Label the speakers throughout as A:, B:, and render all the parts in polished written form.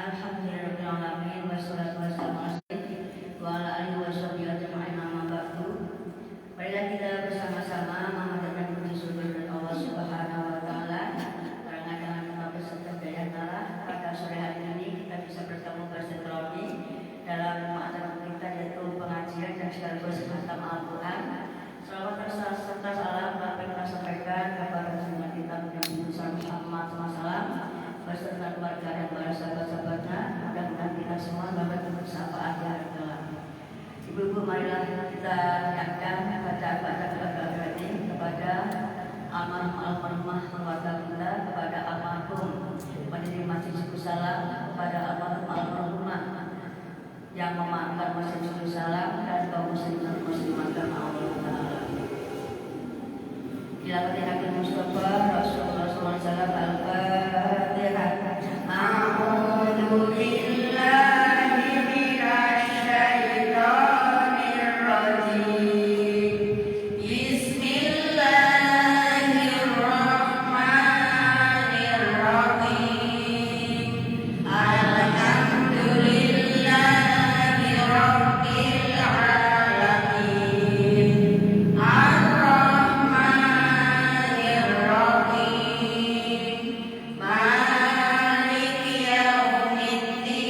A: Alhamdulillahirabbil alamin wassalatu wassalamu ala sayyidina wa ala alihi washabihi ajma'in amma ba'du. Marilah kita bersama-sama memanjatkan puji syukur kepada Allah Subhanahu wa taala karena dengan nama beserta daya taala pada sore hari ini kita bisa bertemu bersilaturahmi dalam acara kita yaitu pengajian dan sekaligus khatam Al-Qur'an. Salawat serta salam dapat kita sampaikan kepada junjungan kita Nabi Muhammad SAW beserta keluarga dan para sahabat-sahabatnya. Mudah-mudahan kita semua dapat bersyafaat di hari kelak. Ibu-ibu, marilah kita niatkan baca ini kepada almarhumah keluarga kita, kepada almarhum pendiri Masjid Salam, kepada almarhumah yang memaafkan Masjid Salam dan kaum muslimin muslimat dan Allah Taala. Tilawat Nabi Mustafa Rasulullah SAW Al-Fatihah. A'udzu billahi minasy syaithanir rajim. Bismillahirrahmanirrahim. Alhamdulillahi rabbil alamin. Ar-Rahmanir Rahim. Maliki yaumiddin.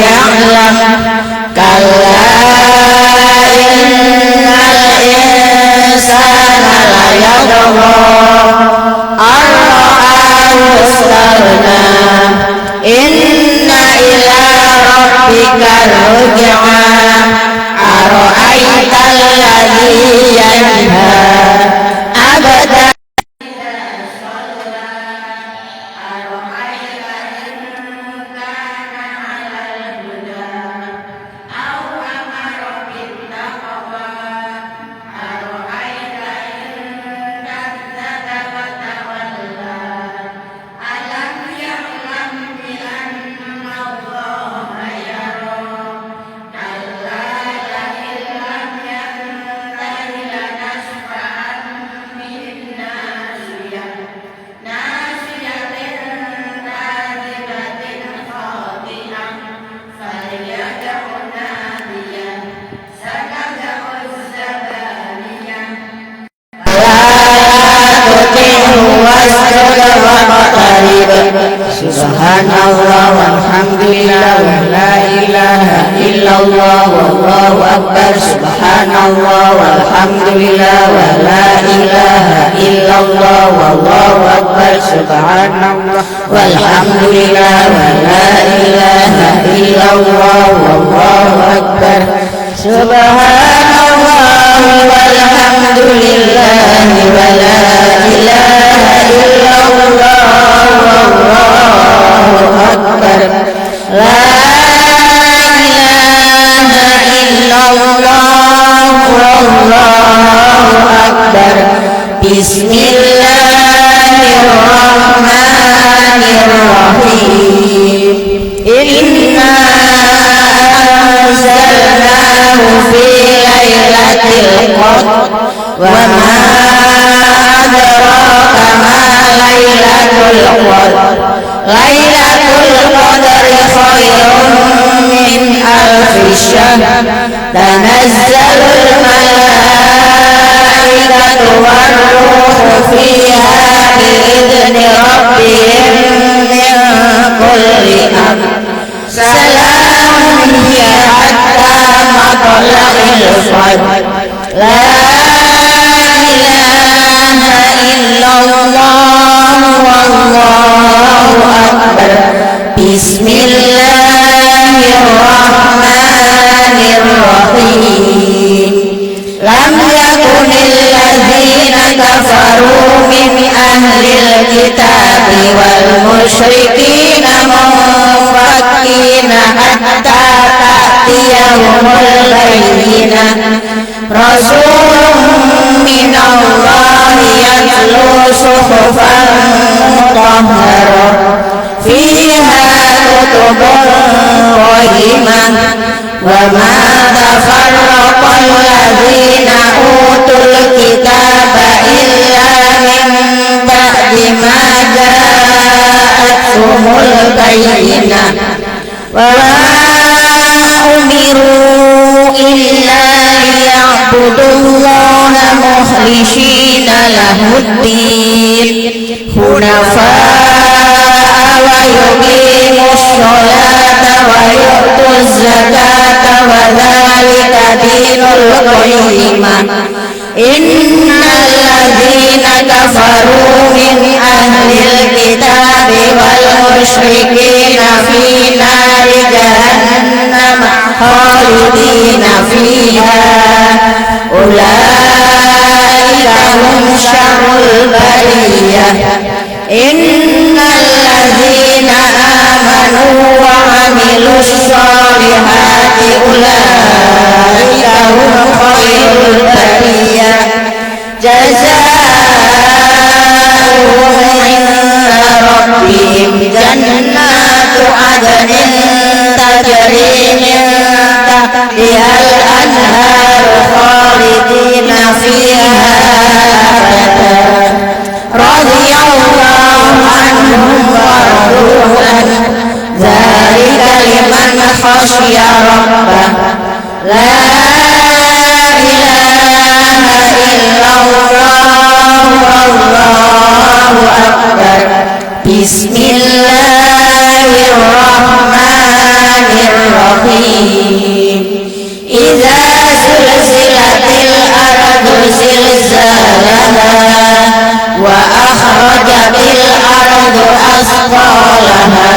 B: يعلم كلا إن الإنسان ليطغى أن رآه استغنى إن إلى ربك الرجعى أرأيت الذي ينهى عبدا Subhanallah walhamdulillah wa la ilaha illallah wallahu akbar. Subhanallah walhamdulillah wa la ilaha illallah wallahu akbar. Subhanallah walhamdulillah wa la ilaha illallah wallahu akbar. Subhanallah walhamdulillah wa la ilaha illallah wallahu akbar. La ilaha illallah wallahu akbar. Bismillahirrahmanirrahim. Inna anzalnahu fi lailatul qadr wa ma adraka ma lailatul qadr. Lailatul qadri khairun min alfi syahr. Tanazzalul malaikatu war-ruhu fiha bi'idzni rabbihim min kulli amr. Salamun hiya hatta matla'il fajr. La ilaha illallah wallahu akbar. Bismillahirrahmanirrahim. Lam yakunil ladzina kafaru min ahlil kitabi wal musyrikina munfakkina hatta ta'tiyahumul bayyinah. Rasulun minallahi yatlu suhufan mutahharah fiha kutubun qayyimah. Wa ma tafarraqal ladzina utul kitaba illa min ba'di ma ja'atuhumul bayyinah. Wa umiru illa liya'budullaha mukhlishina lahuddin hunafa'a wa yuqimus sholata wa yu'tuz zakata wa dzalika dinul qayyimah. Innal ladzina kafaru min ahlil kitabi wal musyrikina fi nari jahannam khalidina fiha ulaika hum syarrul bariyah. Innal ladzina amanu wa amilus solihati ulaika hum khairul bariyah. Jazaa'uhum 'inda rabbihim jannatu 'adnin tajri min tahtihal anhar khalidina fiha abadan. Radiyallahu anhum wa radu an. Dzalika liman khasyiya rabbah. La ilaha illallah wallahu akbar. Bismillahirrahmanirrahim. الرحيم إذا زلزلت الأرض زلزالها وأخرجت الأرض أثقالها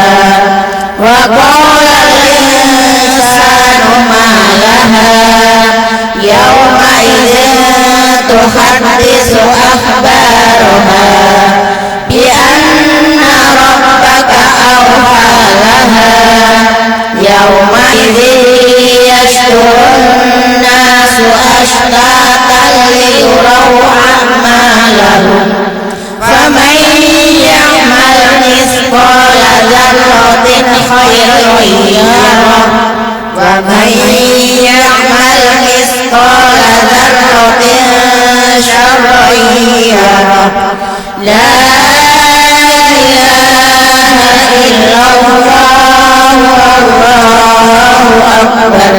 B: وقال الإنسان ما لها يومئذ تحدث أخبارها بأن ربك أوحى لها يومئذ يشتر الناس أشتاتا ليروا أعمالهم فمن يعمل مثقال ذرة خيرا يره ومن يعمل مثقال ذرة شرا يره لا إله إلا الله والله أكبر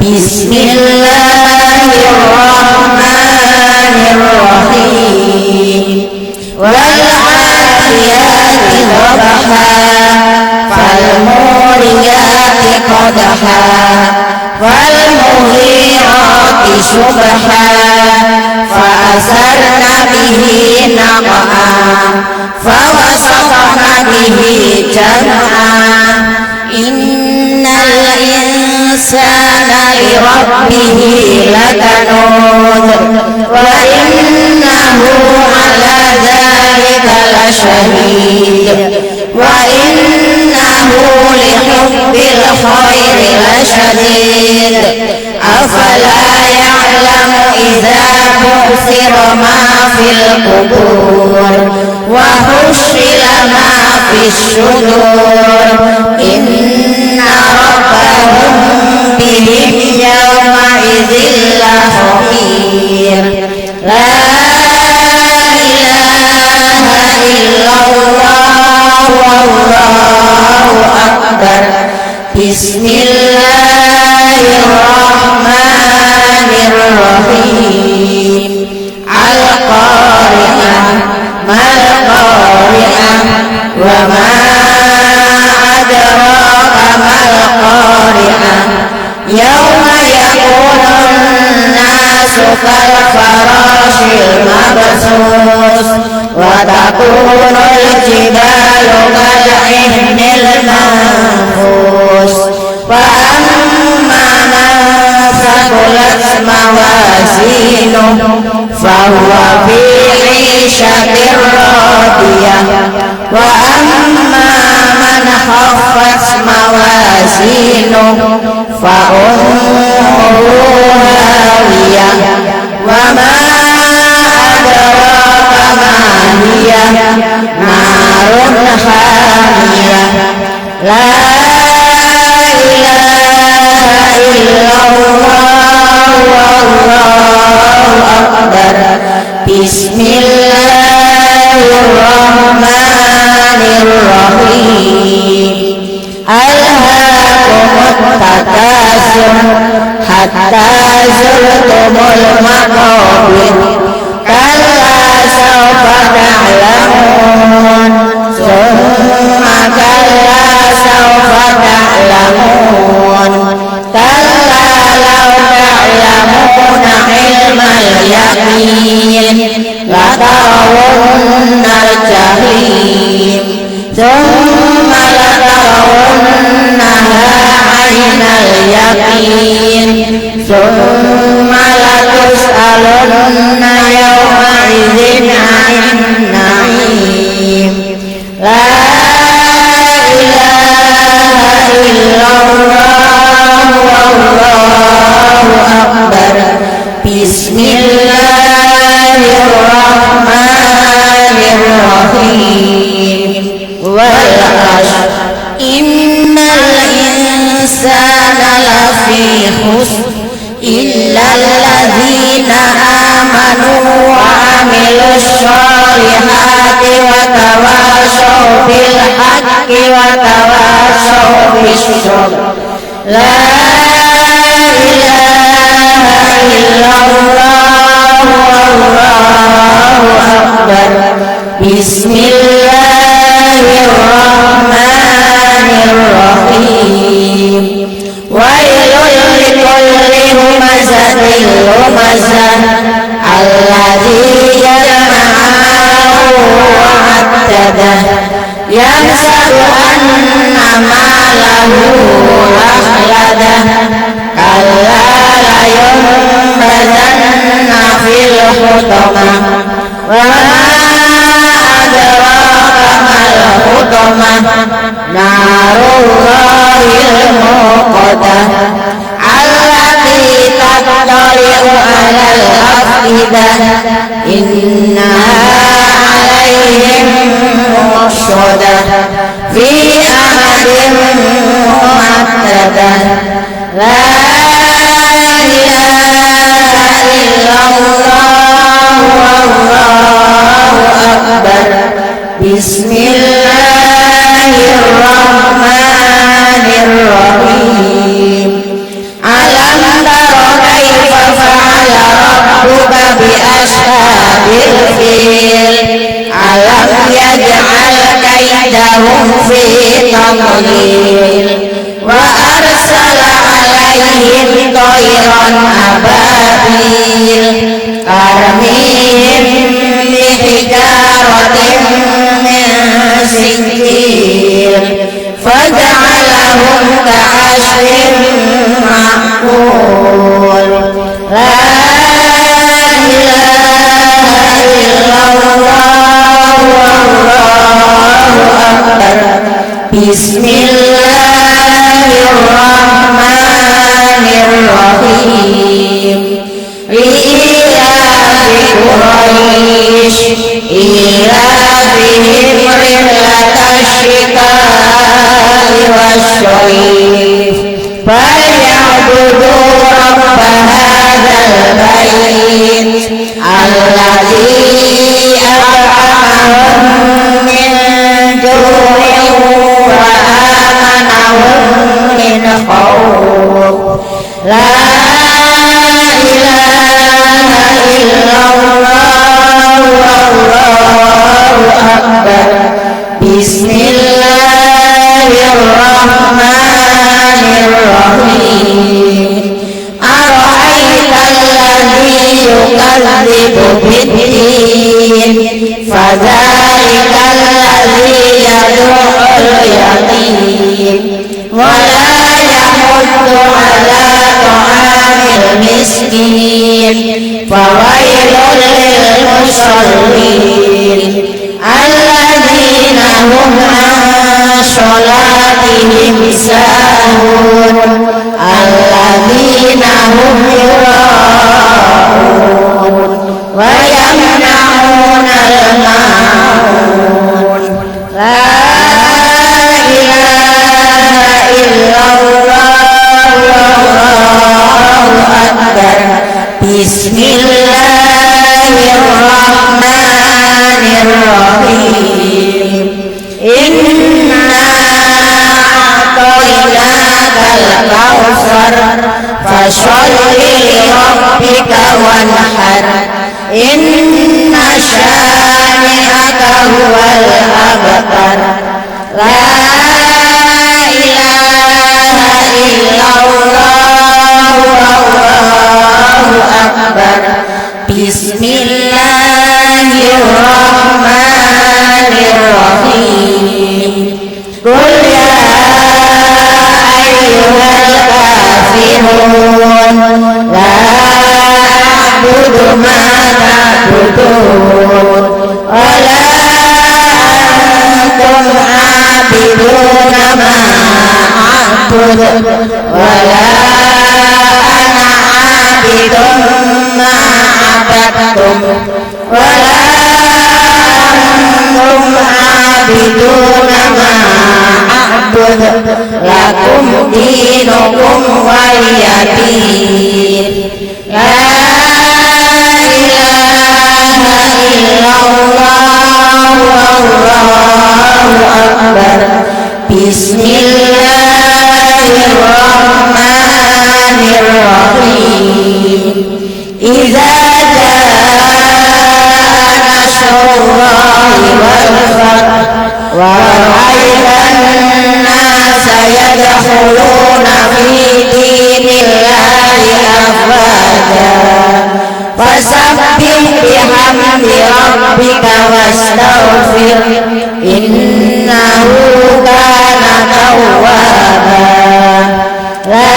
B: بسم الله الرحمن الرحيم والعاديات ضبحا فالموريات قدحا فالمغيرات صبحا فأثرن به نقعا فوسطن به جمعا إن الإنسان لربه لكنود وإنه على ذلك لشهيد وإنه لحب الخير لشديد أفلا يعلم إذا بعثر ما في القبور وحصل ما في الصدور إن ربهم بهم يومئذ لخبير لا إله إلا الله والله أكبر بسم الله الرحمن الرحيم القارعة ما القارعة وما أدراك ما القارعة يوم يكون الناس كالفراش المبثوث وتكون الجبال كالعهن المنفوش فأما من ثقلت موازينه فهو في عيشة راضية وأما من خفت موازينه فأمه هاوية وما أدراك ما هي نار حامية لا إله إلا الله والله أكبر بسم الله الرحمن الرحيم ألهاكم التكاثر حتى زرتم المقابر كلا سوف تعلمون ثم كلا سوف تعلمون كلا لو تعلمون علم اليقين لترون الجحيم ثم لترونها عين اليقين ثم لتسألن يومئذ عن النعيم لا إله إلا الله والله أكبر بسم الله الرحمن الرحيم والعصر إن الإنسان لفي خسر إلا الذين آمنوا وعملوا الصالحات وتواصوا بالحق وتواصوا بالصبر لا إله إلا الله والله أكبر بسم الله الرحمن الرحيم humazatil lumazah alladzi jama'ahu wa 'addadah yahsabu anna malahu akhladah kalla la yunbazanna fil hutamah wa ma adraka mal hutamah narullahil muqadah allati taqtari'u 'alal afidah innaha 'alaihim mushradah fi amadin mu'addadah la ilaha illallah wallahu akbar bismillahirrahmanirrahim alam tara kaifa fa'ala rabbuka bi ashabil fil alam yaj'al kaidahum fi tadlil wa arsala alaihim tayran ababil tarmihim bihijaratin min sijil faja'alahum ka'asfin ma'kul la ilaha illallah wallahu akbar bismillahirrahmanirrahim li'ilafi Quraisy ilafihim rihlatash shita'i wasy'if falyabudu rabb hadzal bait alladzi at'amahum min ju'in wa amanahum min khawf la ilaha illallah wallahu akbar bismillahirrahmanirrahim ara'aital ladzi yukadzibu bid-din fadzalikal ladzi yad'ul yatim wa la yahuddu ala ta'amil miskin fawailul lil musallin alladzina hum an sholatihim sahun alladzina hum yura'un wa yamna'una al-ma'un la ilaha illallah wallahu akbar bismillahirrahmanirrahim inna a'tainakal kautsar fasholli li rabbika wanhar inna syani'aka huwal abtar la ilaha illallah wallahu akbar bismillahirrahmanirrahim qul ya ayyuhal kafirun la a'budu ma ta'budun wa la antum 'abiduna ma a'budu wa la ana 'abidun ma 'abadtum wa la antum 'abiduna ma a'budu lakum dinukum waliyadin la ilaha illallah wallahu akbar bismillahirrahmanirrahim idza jaa nasrullahi wal fath wa ra'aitan nasa yadkhuluna fi dinillahi afwaja rabbika wastaghfir innahu kana tawwaba. La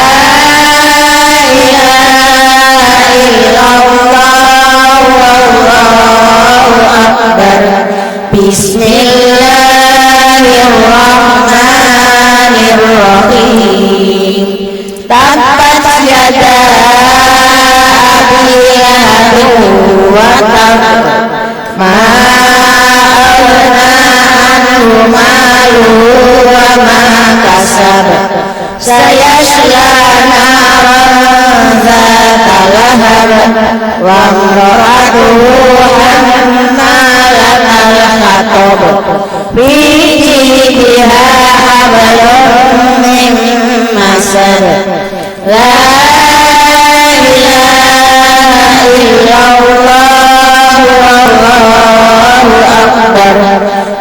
B: ilaha illallah wallahu akbar. Bismillahirrahmanirrahim. Tabbat yada abi lahabin wa tab, ma aghna anhu maluhu wa ma kasab, sayasla naran zata lahab, wa imra'atuhu hammalatal hatab, fi jidiha hablum min masad. La ilaha illallah wallahu akbar.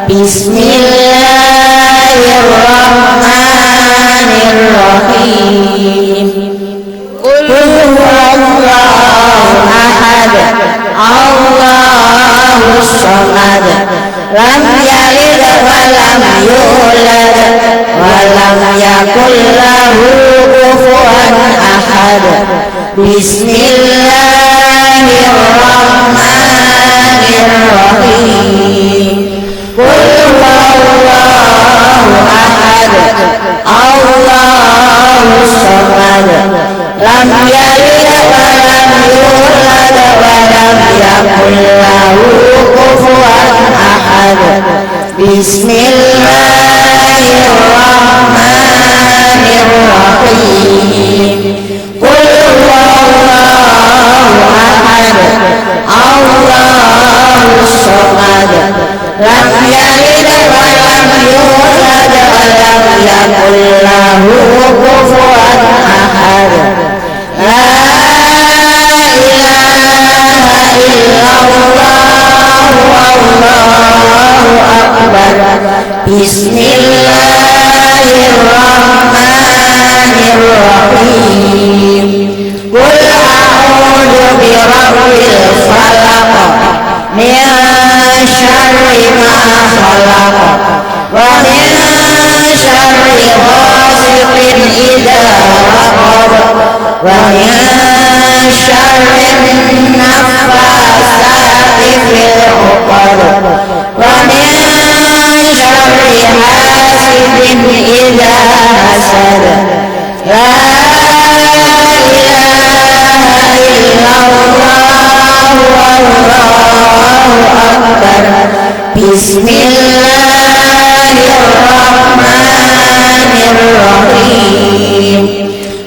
B: Bismillahirrahmanirrahim. Qul huwallahu ahad, Allahus samad, lam yalid wa lam yulad wa lam yakul lahu kufuwan ahad. Bismillahirrahmanirrahim. Qul huwallahu ahad, Allahus samad, lam yalid wa lam yulad wa lam yakul lahu kufuwan ahad. Bismillahirrahmanirrahim. Qul huwallahu ahad, Allahus samad, lam yalid wa lam yulad wa lam yakul lahu kufuwan ahad. La ilaha illallah wallahu akbar. Bismillahirrahmanirrahim. Qul a'udzu birabbil falaq, min syarri ma khalaq, wa min syarri ghasiqin idza waqab, wa min syarri naffasati fil 'uqad, wa min syarri hasidin idza hasad. La ilaha illallah wallahu akbar. Bismillahirrahmanirrahim.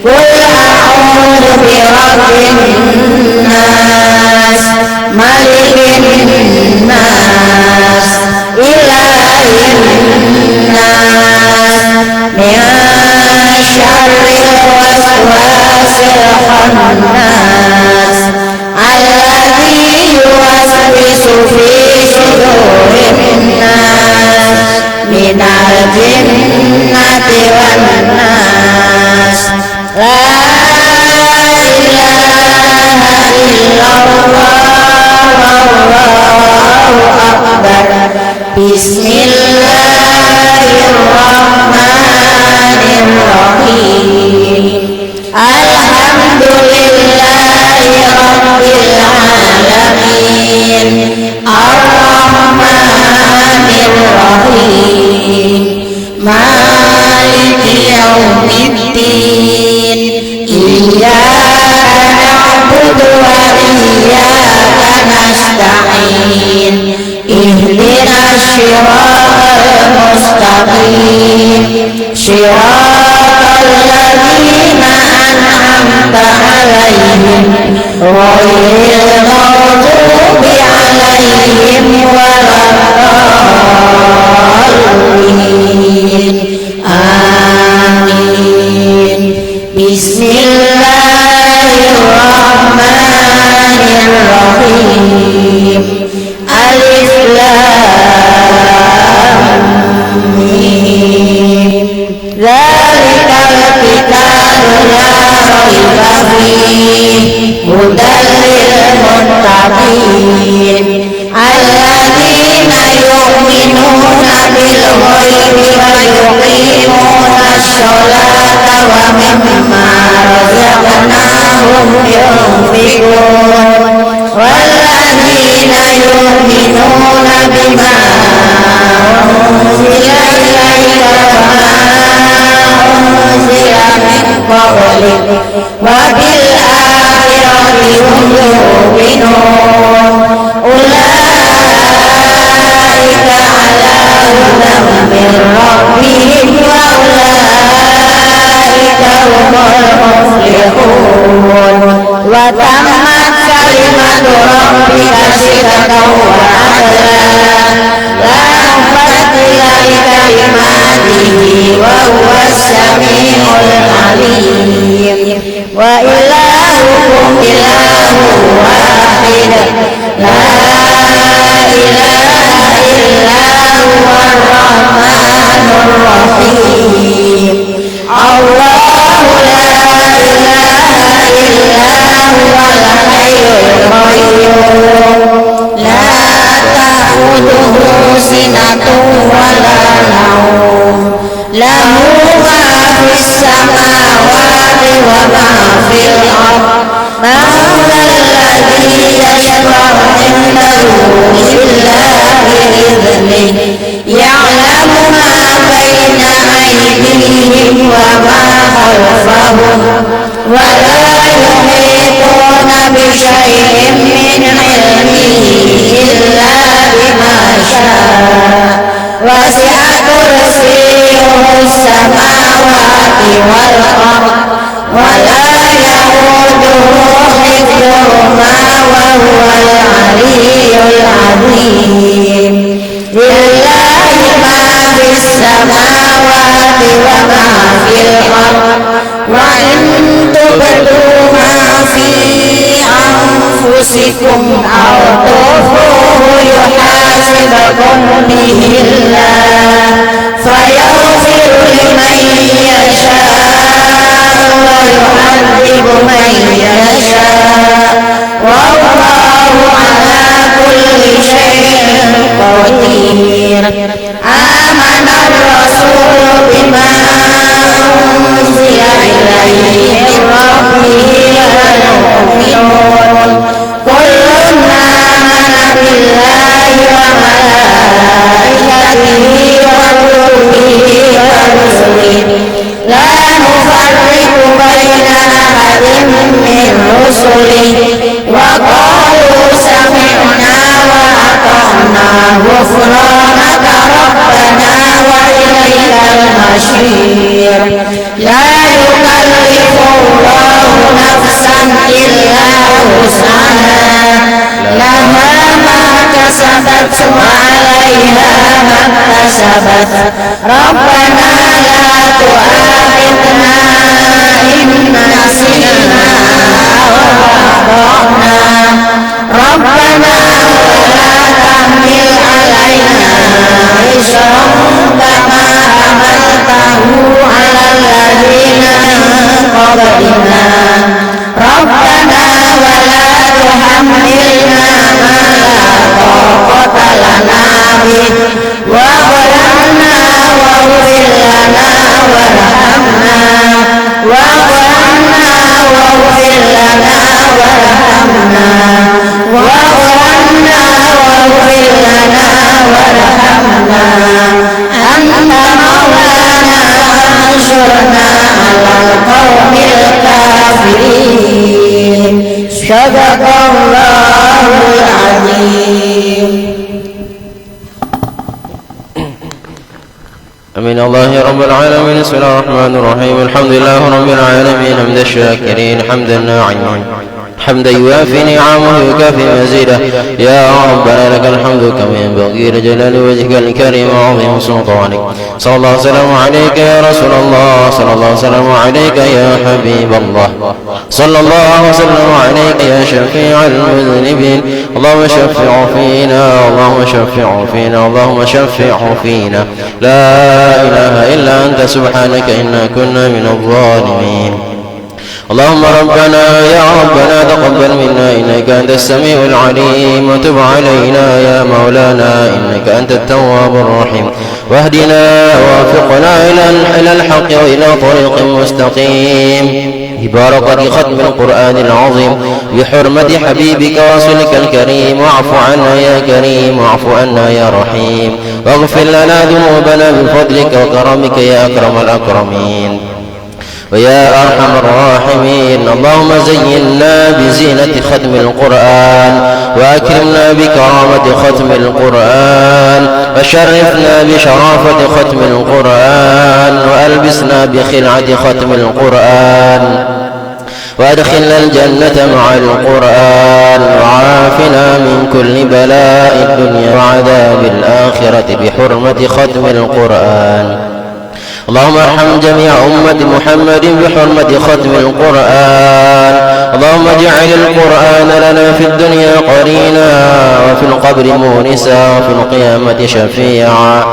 B: Qul a'udzu birabbin nas, malikin nas, ilahin nas, min syarril waswasil khannas, alladzi yuwaswisu fi sudurin nas, minal jinnati wan nas. La ilaha illallah wallahu akbar. Bismillahirrahmanirrahim. Alhamdulillahi rabbil alamin, ar-rahmanirrahim, maliki yaumiddin, iyyaka na'budu wa iyyaka nasta'in, ihdinas siratal mustaqim, siratal ladzina an'amta 'alaihim, ghairil maghdubi 'alaihim waladdallin. Amin. Bismillahirrahmanirrahim. Alif lam mim. Zalikal kitabu la raiba fihi, hudal lil muttaqin, الغيب ويقيمون الصلاة ومما رزقناهم ينفقون والذين يؤمنون بما أنزل إليك وما أنزل من قبلك وبالآخرة هم يؤمنون أولئك على هدى من ربهم وأولئك هم المفلحون وتمت كلمة ربك صدقا وعدلا لا مبدل لكلماته وهو السميع العليم وإلهكم إله واحد لا إله إلا هو الرحمن الرحيم الله لا إله إلا هو الحي القيوم لا تأخذه سنة ولا نوم له ما في السماوات وما في الأرض من ذا الذي يشفع عنده إلا بإذنه يعلم ما بين أيديهم وما خلفهم ولا يحيطون بشيء من علمه إلا بما شاء وسع كرسيه السماوات والأرض ولا يئوده حفظهما وهو العلي العظيم لله ما في السماوات وما في الأرض وإن تبدوا ما في أنفسكم أو تخفوه يحاسبكم به الله فيغفر لمن يشاء ويعذب من يشاء والله على كل شيء قدير آمن الرسول بما أنزل إليه من ربه والمؤمنون كل آمن بالله وملائكته وكتبه ورسله لا نفرق بين أحد من رسله وقالوا سمعنا وأطعنا غفرانك ربنا وإليك المصير لا يكلف الله نفسا إلا وسعها لها ما كسبت وعليها ما اكتسبت ربنا لا تؤاخذنا إن نسينا أو أخطأنا ربنا ولا تحمل علينا إصرا كما حملته على الذين من قبلنا ربنا ولا تحملنا ما لا طاقة لنا به واعف عنا واغفر لنا وارحمنا واعف عنا واغفر لنا وارحمنا واعف عنا واغفر لنا وارحمنا أنت مولانا فانصرنا على القوم الكافرين صدق الله العظيم.
C: أمين الله رب العالمين. بسم الله الرحمن الرحيم. الحمد لله رب العالمين حمد الشاكرين حمد الناعمين حمدا يوافي نعمه ويكافي مزيده. يا ربنا لك الحمد كما ينبغي لجلال وجهك الكريم وعظيم سلطانك. صلى الله وسلم عليك يا رسول الله صلى الله وسلم عليك يا حبيب الله صلى الله وسلم عليك يا شفيع المذنبين. اللهم شفع فينا اللهم شفع فينا اللهم شفع فينا. لا إله إلا أنت سبحانك إنا كنا من الظالمين. اللهم ربنا يا ربنا تقبل منا إنك أنت السميع العليم وتب علينا يا مولانا إنك أنت التواب الرحيم. واهدنا ووفقنا إلى الحق وإلى طريق مستقيم ببركة ختم القرآن العظيم بحرمة حبيبك ورسولك الكريم. واعف عنا يا كريم، واعف عنا يا رحيم، واغفر لنا ذنوبنا بفضلك وكرمك يا أكرم الأكرمين ويا أرحم الراحمين. اللهم زينا بزينة ختم القرآن، وأكرمنا بكرامة ختم القرآن، وشرفنا بشرافة ختم القرآن، وألبسنا بخلعة ختم القرآن، وأدخلنا الجنة مع القرآن، وعافنا من كل بلاء الدنيا وعذاب الآخرة بحرمة ختم القرآن. اللهم ارحم جميع أمة محمد بحرمة ختم القرآن. اللهم اجعل القرآن لنا في الدنيا قرينا، وفي القبر مونسا، وفي القيامة شفيعا،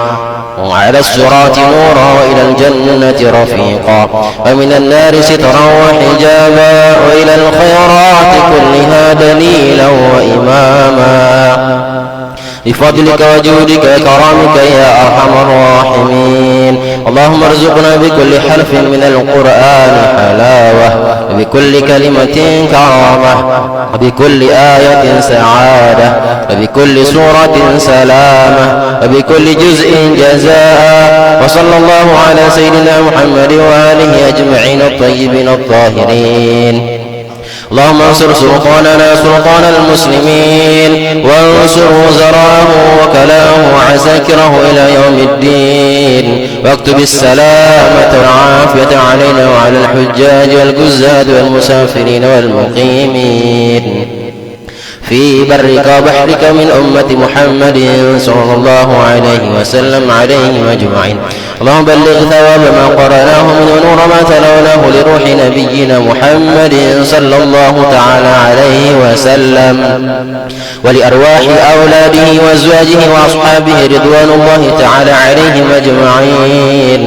C: وعلى الصراط نورا، وإلى الجنة رفيقا، ومن النار سترا وحجابا، وإلى الخيرات كلها دليلا وإماما بفضلك وجودك وكرامك يا أرحم الراحمين. اللهم ارزقنا بكل حرف من القرآن حلاوة، وبكل كلمة كرامة، وبكل آية سعادة، وبكل سورة سلامة، وبكل جزء جزاء. وصلى الله على سيدنا محمد وآله أجمعين الطيبين الطاهرين. اللهم انصر سلطاننا سلطان المسلمين، وانصر وزراه وكلاه وعساكره إلى يوم الدين، واكتب السلامة والعافية علينا وعلى الحجاج والجزاد والمسافرين والمقيمين في برك وبحرك من أمة محمد صلى الله عليه وسلم عليهم أجمعين. اللهم بلغ ثواب ما قرأناه من ونور ما تلوناه لروح نبينا محمد صلى الله تعالى عليه وسلم، ولأرواح أولاده وأزواجه وأصحابه رضوان الله تعالى عليهم أجمعين،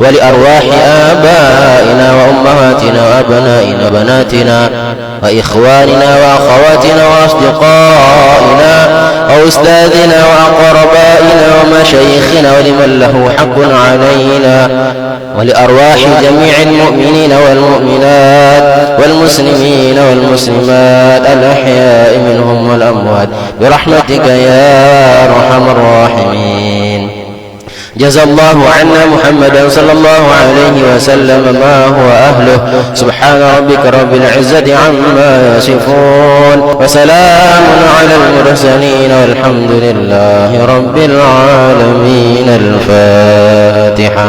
C: ولأرواح آبائنا وأمهاتنا وأبنائنا وبناتنا وإخواننا وأخواتنا وأصدقائنا وأستاذنا وأقربائنا ومشايخنا ولمن له حق علينا، ولأرواح جميع المؤمنين والمؤمنات والمسلمين والمسلمات الأحياء منهم والأموات برحمتك يا أرحم الراحمين. جزى الله عنا محمدا صلى الله عليه وسلم ما هو أهله. سبحان ربك رب العزة عما يصفون، وسلام على المرسلين، والحمد لله رب العالمين. الفاتحة.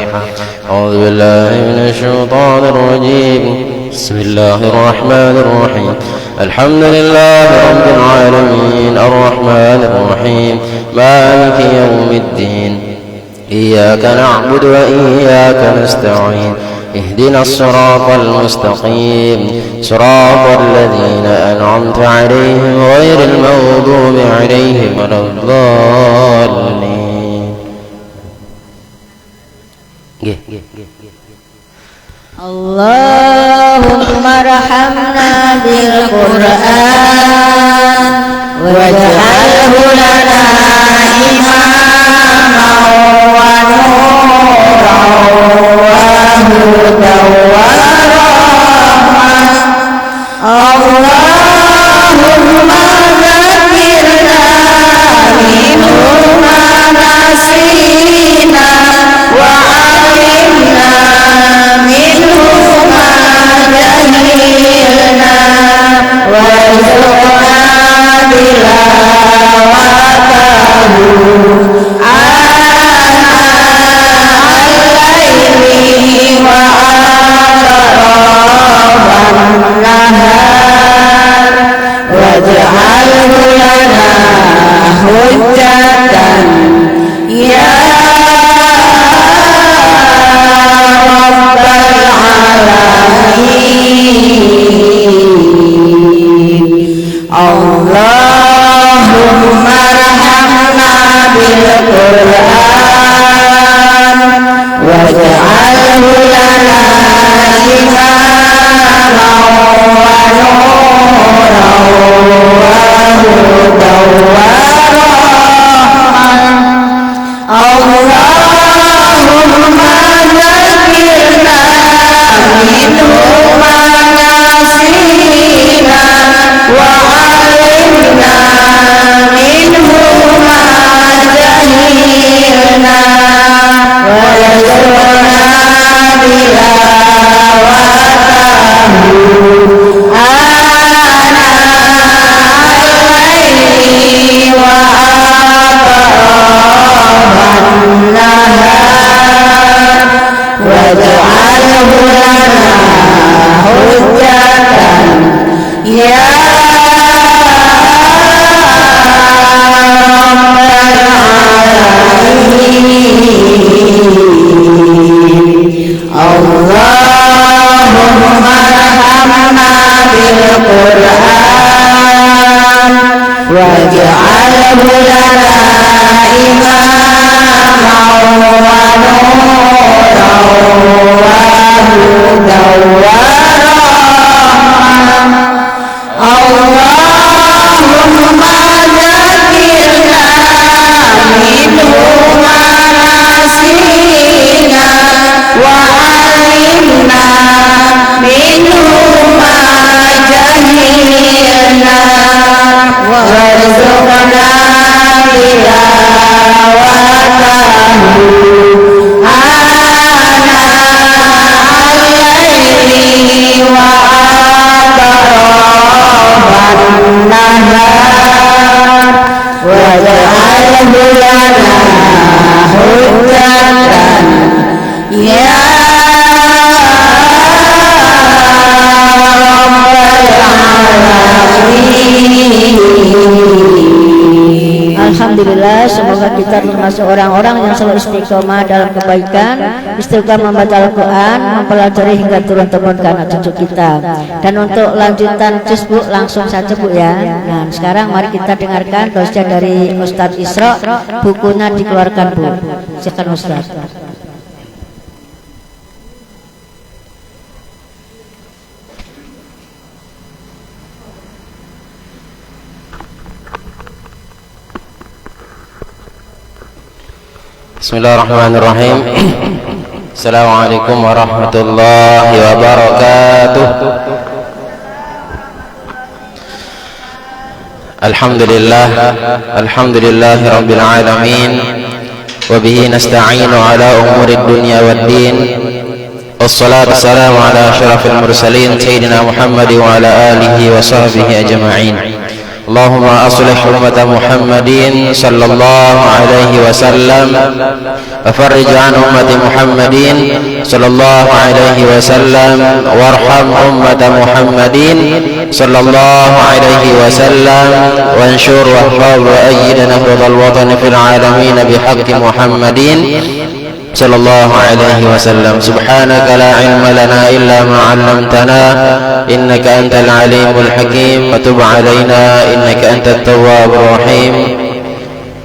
C: أعوذ بالله من الشيطان الرجيم. بسم الله الرحمن الرحيم. الحمد لله رب العالمين الرحمن الرحيم مالك يوم الدين. إياك نعبد وإياك نستعين. اهدنا الصراط المستقيم، صراط الذين أنعمت عليهم غير المغضوب عليهم ولا الضالين.
B: اللهم ارحمنا بالقرآن واجعله لنا إماما ونورا وهدى ورحمة. اللهم ذكرنا منه ما نسينا، وعلمنا منه ما جهلنا، وارزقنا تلاوته آناء الليل وأطراف النهار، واجعله لنا حجة يا رب العالمين. اللهم ارحمنا بالقرآن واجعله لنا إماما ونورا وهدى ورحمة. اللهم waj'alhu lana imaman wa nuran wa hudan wa rahmah. Allahumma zakirna minhu manasina wa alimna minhu ma jahilna warzuqna tilawatahu ana al-laili wa atrafan nahar waj'alhu lana hujjatan ya Alhamdulillah, semoga kita termasuk orang-orang yang selalu istiqomah dalam kebaikan, istiqomah membaca Al-Quran, mempelajari hingga turun-temurun ke anak cucu kita. Dan untuk lanjutan juz Bu, langsung saja Bu ya. Nah, sekarang mari kita dengarkan dosa dari Ustadz Isra, bukunya dikeluarkan Bu. Silakan Ustadz.
C: Bismillahirrahmanirrahim. Assalamualaikum warahmatullahi wabarakatuh. Alhamdulillahi rabbil alamin. Wa bihi nasta'inu ala umurid dunya waddin. Wassalatu wassalamu ala asyrafil mursalin sayyidina Muhammad wa ala alihi wa sahbihi ajma'in. Allahumma aslih ummata Muhammadin sallallahu alaihi wasallam wa farrij an ummati Muhammadin sallallahu alaihi wasallam warham ummata Muhammadin sallallahu alaihi wasallam wa anshur wa hfaz wa ayyid nahdal watan fil alamin bihaqqi Muhammadin sallallahu alaihi wasallam. Subhanaka la ilma lana illa ma 'allamtana innaka antal alimul hakim wa tub 'alaina innaka antat tawwabur rahim.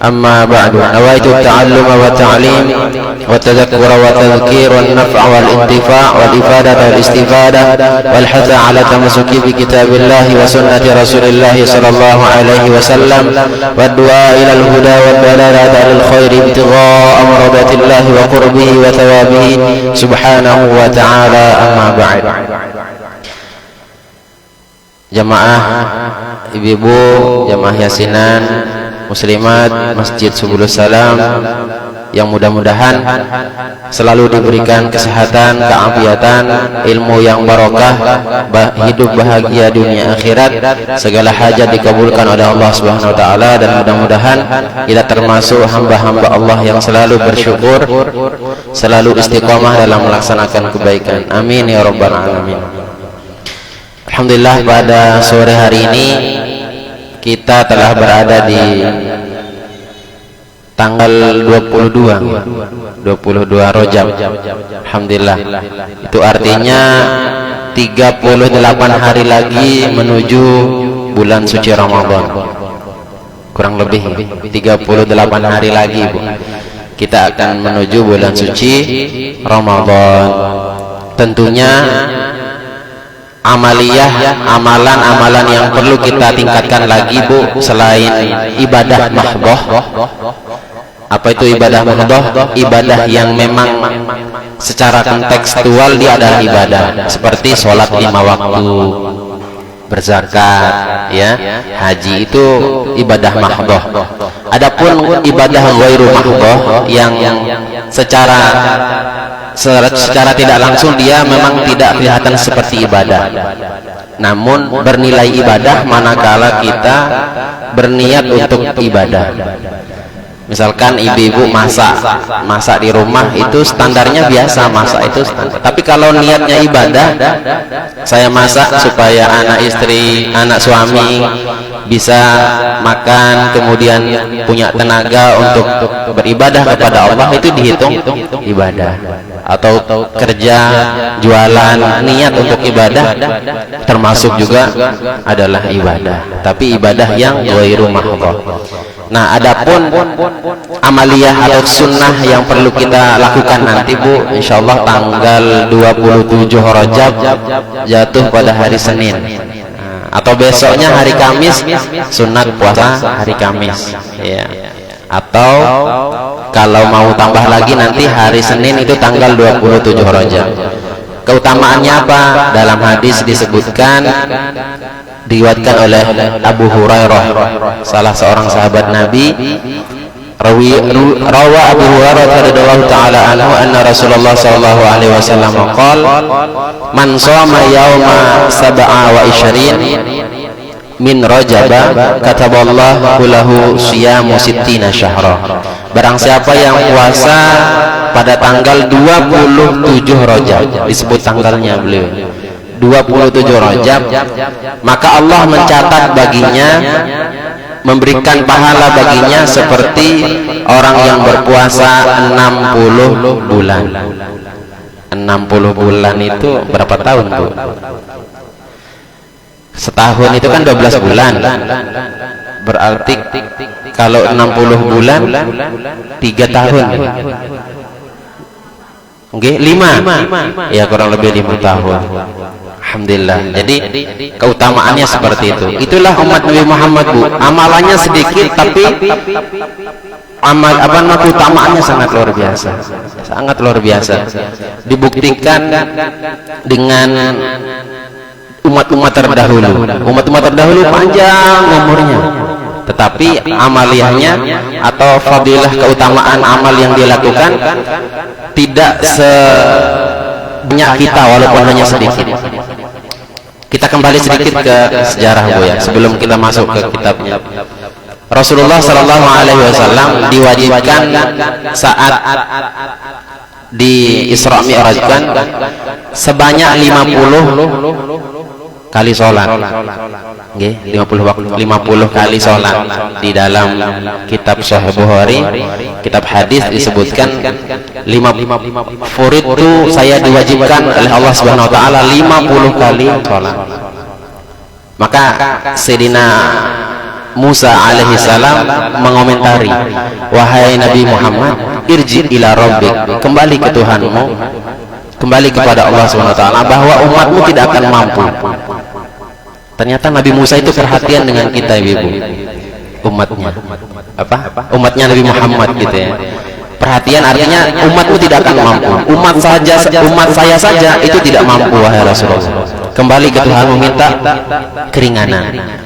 C: Amma ba'du, nawaitu at-ta'allum wa ta'lim wa tadhakkur wa tadhkir wan naf' wal intifa' wal ifadah wal istifadah wal hatha 'ala tamassuki bi kitabillah wa sunnati rasulillah sallallahu alaihi wasallam wa du'a ila al-huda wa dalalata lil khairi ibtigha'a maradatillah wa qurbihi wa thawabihi subhanahu wa ta'ala. Amma ba'd. Jamaah ibu-ibu, jamaah yasinan muslimat Masjid Subulus Salam yang mudah-mudahan selalu diberikan kesehatan, keafiatan, ilmu yang barokah, hidup bahagia dunia akhirat, segala hajat dikabulkan oleh Allah Subhanahu wa taala, dan mudah-mudahan kita termasuk hamba-hamba Allah yang selalu bersyukur, selalu istiqomah dalam melaksanakan kebaikan. Amin ya rabbal alamin. Alhamdulillah, pada sore hari ini kita telah berada di tanggal 22 Rajab. Alhamdulillah. Itu artinya 38 hari lagi menuju bulan suci Ramadan. Kurang lebih 38 hari lagi, Bu. Kita akan menuju bulan suci Ramadan. Tentunya amalan-amalan yang perlu kita tingkatkan lagi, Bu, selain ibadah mahdhah. Apa itu ibadah mahdhah? Ibadah yang memang secara kontekstual dia adalah ibadah, seperti sholat 5 waktu, berzakat, ya, haji, itu ibadah mahdhah. Adapun ibadah ghairu mahdhah yang secara tidak langsung dia memang tidak kelihatan seperti ibadah, namun bernilai ibadah manakala kita berniat untuk ibadah. Misalkan ibu-ibu masak di rumah, itu standarnya biasa, masak itu standar. Tapi kalau niatnya ibadah, saya masak supaya anak istri, anak suami bisa makan, kemudian punya tenaga untuk beribadah kepada Allah, itu dihitung ibadah. Atau kerja, jualan, niat untuk ibadah termasuk juga adalah ibadah, tapi ibadah yang ghairu mahdhah. Nah, adapun amaliyah atau sunnah yang perlu kita lakukan nanti Bu, insyaallah tanggal 27 Rajab jatuh pada hari Senin, atau besoknya hari Kamis, sunat puasa hari Kamis ya. Atau kalau mau tambah lagi nanti hari Senin itu tanggal 27 Rajab. Keutamaannya apa? Dalam hadis disebutkan, diriwayatkan oleh Abu Hurairah, salah seorang sahabat Nabi, rawa Abu Hurairah radhiyallahu taala anhu anna Rasulullah sallallahu alaihi wasallam qala man shoma yauma 27 min Rajaba kataballahu lahu siyamu sittina syahra. Barang siapa yang puasa pada tanggal 27 Rajab, disebut tanggalnya beliau 27 Rajab, maka Allah mencatat baginya, memberikan pahala baginya seperti orang yang berpuasa 60 bulan. 60 bulan itu berapa tahun Bu? Setahun itu kan 12 bulan. Berarti kalau 60 bulan 3 tahun. Oke, 5. Ya kurang lebih 5 tahun. Alhamdulillah. Jadi keutamaannya seperti itu. Itulah umat Nabi Muhammad Bu. Amalannya sedikit tapi keutamaannya sangat luar biasa. Sangat luar biasa. Dibuktikan dengan umat-umat terdahulu. Umat-umat terdahulu panjang umurnya, tetapi amaliyahnya atau fadilah keutamaan amal yang dilakukan tidak sebanyak kita, walaupun hanya sedikit. Kita kembali sedikit ke sejarah Bu ya, sebelum kita masuk ke kitabnya. Rasulullah Sallallahu Alaihi Wasallam diwajibkan saat di Isra Mi'rajkan sebanyak 50 kali sholat, 50 kali sholat. Di dalam kitab Sahih Bukhari, kitab hadis disebutkan 5 furidu, saya diwajibkan oleh Allah Subhanahu Wa Taala 50 kali sholat. Maka Sayyidina Musa alaihi salam mengomentari, wahai Nabi Muhammad, irji ila rabbik, kembali ke Tuhanmu, kembali kepada Allah Subhanahu Wa Taala, bahwa umatmu tidak akan mampu. Ternyata Nabi Musa itu perhatian dengan kita Ibu, umatnya. Umatnya Nabi Muhammad gitu ya. Perhatian artinya umatmu tidak akan mampu. Umat saya saja itu tidak mampu wahai Rasulullah. Kembali ke Tuhanmu, minta keringanan.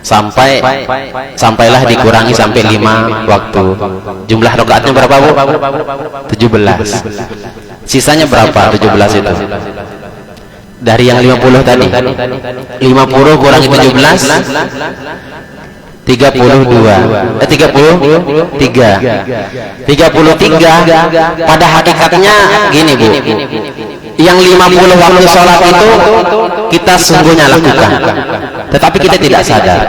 C: Sampailah dikurangi sampai 5 waktu. Jumlah rakaatnya berapa Bu? 17. Sisanya berapa 17 itu? Dari yang 50 tadi, 50 kurangi 17 32 33. Pada hakikatnya gini Bu, yang 50 waktu sholat itu kita sungguhnya lakukan, tetapi kita tidak sadar.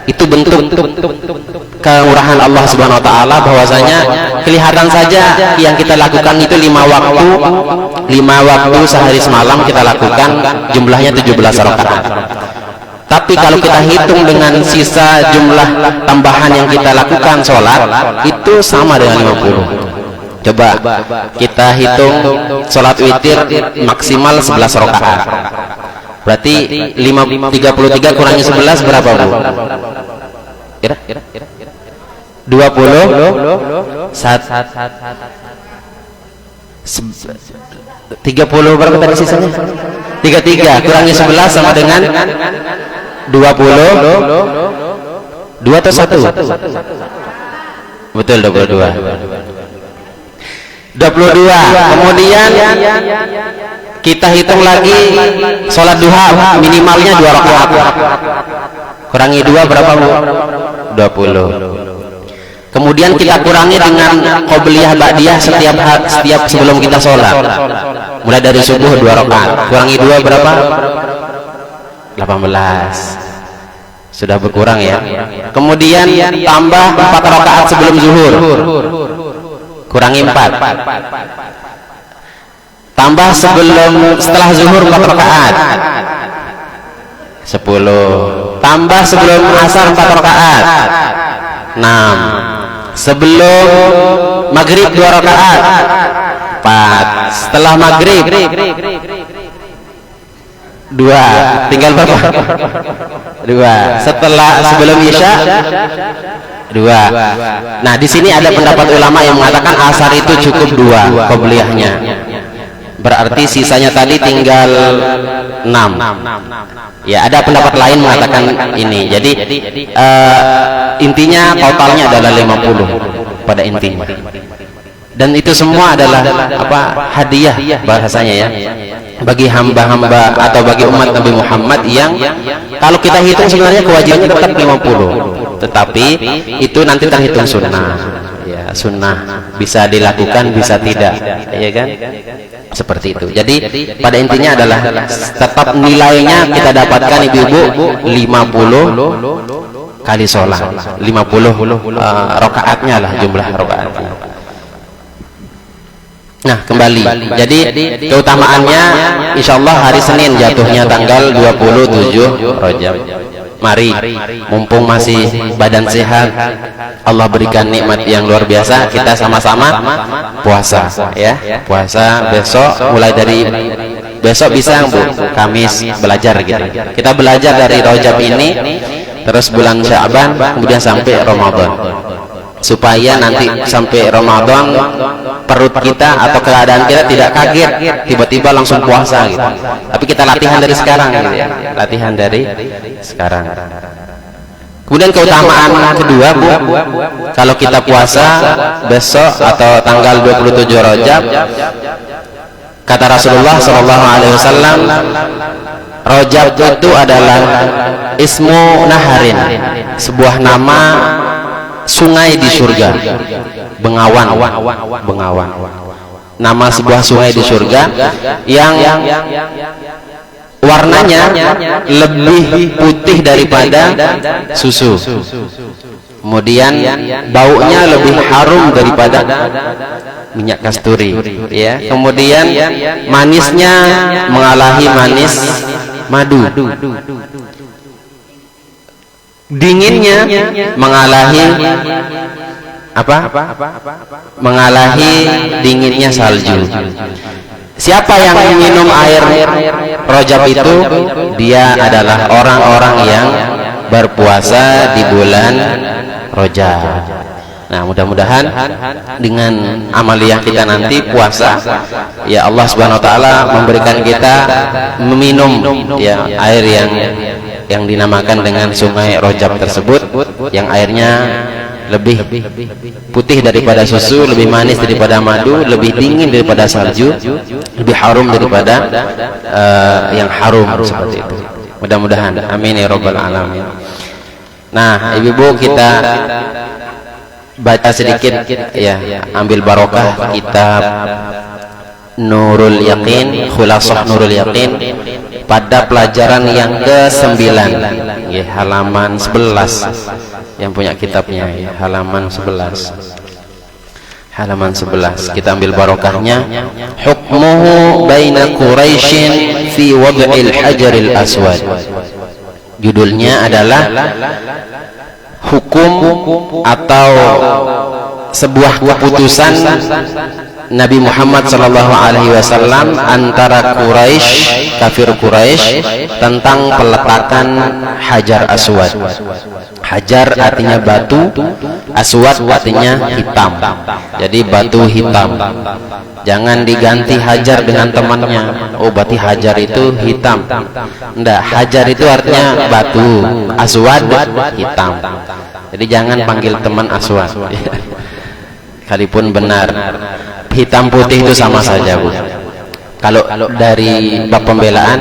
C: Itu bentuk kemurahan Allah Subhanahu Wa Taala, bahwasanya kelihatan saja yang kita lakukan itu 5 waktu sehari semalam kita lakukan, jumlahnya 17 rakaat. Tapi kalau kita hitung dengan sisa jumlah tambahan yang kita lakukan sholat, itu sama dengan 50. Coba kita hitung sholat witir maksimal 11 rakaat. Berarti 33 kurangi 11 berapa Bu? Kira 20 30 berapa tadi sisanya? 33 kurangi 11 sama dengan 20. 2 atau 1? Betul, 22. Kemudian kita hitung lagi sholat duha minimalnya 2 rakaat. Kurangi 2 berapa Bu? 20. Kemudian kita kurangi dengan qobliyah ba'diyah setiap sebelum kita sholat. Mulai dari subuh 2 rakaat. Kurangi 2 berapa? 18. Sudah berkurang ya. Kemudian tambah 4 rakaat sebelum zuhur. Kurangi 4. Tambah setelah zuhur 4 rakaat. 10. Tambah sebelum asar 4 rakaat. 6. Sebelum maghrib 2 rakaat. 4. Setelah maghrib 2. Tinggal berapa? 2. Setelah sebelum isya 2. Nah, di sini ada pendapat ulama yang mengatakan asar itu cukup 2 qobliyahnya. Berarti sisanya tadi tinggal 6. Ya, ada pendapat lain mengatakan ini. Jadi intinya totalnya adalah 50 pada intinya. Dan itu semua adalah hadiah bahasanya ya, bagi hamba-hamba atau bagi umat Nabi Muhammad yang kalau kita hitung sebenarnya kewajibannya tetap 50, tetapi itu nanti terhitung sunnah ya. Sunnah bisa dilakukan bisa tidak, ya kan, seperti itu. Jadi pada intinya adalah tetap nilainya kita dapatkan ibu-ibu 50 kali sholat, 50 rakaatnya lah jumlah rakaatnya. Nah, kembali. Jadi keutamaannya insya Allah hari Senin jatuhnya tanggal 27 Rajab. Mari, mumpung masih badan sehat, Allah berikan nikmat yang luar biasa, kita sama-sama puasa ya. Puasa besok, mulai dari besok bisa Bu, Kamis belajar gitu. Kita belajar dari Rajab ini terus bulan Sya'ban kemudian sampai Ramadan. Supaya nanti sampai Ramadan perut kita atau keadaan kita tidak kaget tiba-tiba langsung puasa gitu. Tapi kita latihan dari sekarang gitu ya. Latihan dari sekarang. Kemudian keutamaan kedua Bu, kalau kita puasa besok atau tanggal 27 Rajab, kata Rasulullah SAW, Rajab itu adalah ismu naharin, sebuah nama sungai di surga. Bengawan. Nama sebuah sungai di surga yang warnanya lebih putih daripada susu. Kemudian baunya lebih harum daripada minyak kasturi ya. Kemudian manisnya mengalahi manis madu. Dinginnya mengalahi mengalahi dinginnya salju. Siapa yang minum air Rajab itu, dia adalah orang-orang yang berpuasa di bulan Rajab. Nah, mudah-mudahan dengan amaliyah kita nanti puasa, ya Allah Subhanahu wa taala memberikan kita meminum ya air yang dinamakan dengan sungai Rajab tersebut, yang airnya lebih putih daripada susu, lebih manis daripada madu, lebih dingin daripada salju, lebih harum daripada yang harum, seperti itu. Mudah-mudahan, amin ya rabbal alamin. Nah, ibu-ibu, kita baca sedikit ya, ambil barokah kitab Nurul Yaqin, Khulasah Nurul Yaqin pada pelajaran yang ke-9 ya, halaman 11. Yang punya kitabnya ya, halaman 11. Halaman 11 kita ambil barokahnya. Hukmuhu baina Quraisyin fi wad'il hajaril aswad. Judulnya adalah hukum atau sebuah keputusan Nabi Muhammad sallallahu alaihi wasallam antara Quraisy, kafir Quraisy, tentang peletakan Hajar Aswad. Hajar artinya batu, aswad artinya hitam. Jadi batu hitam. Jangan diganti Hajar dengan temannya. Oh, berarti Hajar itu hitam. Enggak, Hajar itu artinya batu, aswad hitam. Jadi jangan panggil teman aswad. Sekalipun benar hitam putih itu sama saja Bu. Kalau dari bab pembelaan,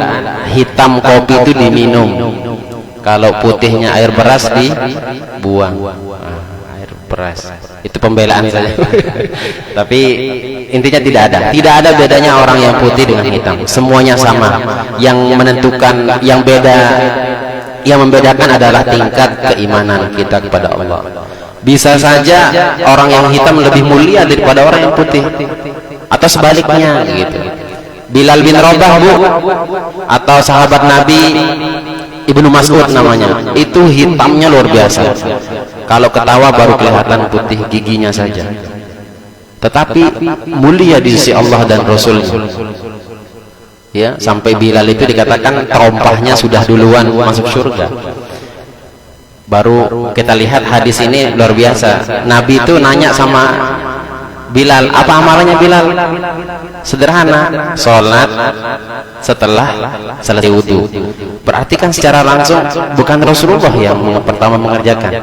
C: hitam kopi itu diminum, kalau putihnya air beras dibuang. Air beras itu pembelaan saja. Tapi intinya tidak ada bedanya orang yang putih dengan hitam, semuanya sama. Yang menentukan, yang beda yang membedakan adalah tingkat keimanan kita kepada Allah. Bisa saja orang yang hitam lebih mulia daripada orang yang putih, atau sebaliknya gitu. Bilal bin Rabah, Bu, atau sahabat Nabi Ibnu Mas'ud namanya, itu hitamnya luar biasa. Kalau ketawa baru kelihatan putih giginya saja, tetapi mulia di sisi Allah dan Rasulnya. Ya, sampai Bilal itu dikatakan terompahnya sudah duluan masuk surga. Baru kita lihat hadis ini luar biasa. Nabi itu nanya sama Bilal, apa amalannya Bilal? Sederhana, sholat setelah selesai wudhu. Berarti kan secara langsung bukan Rasulullah yang pertama mengerjakan,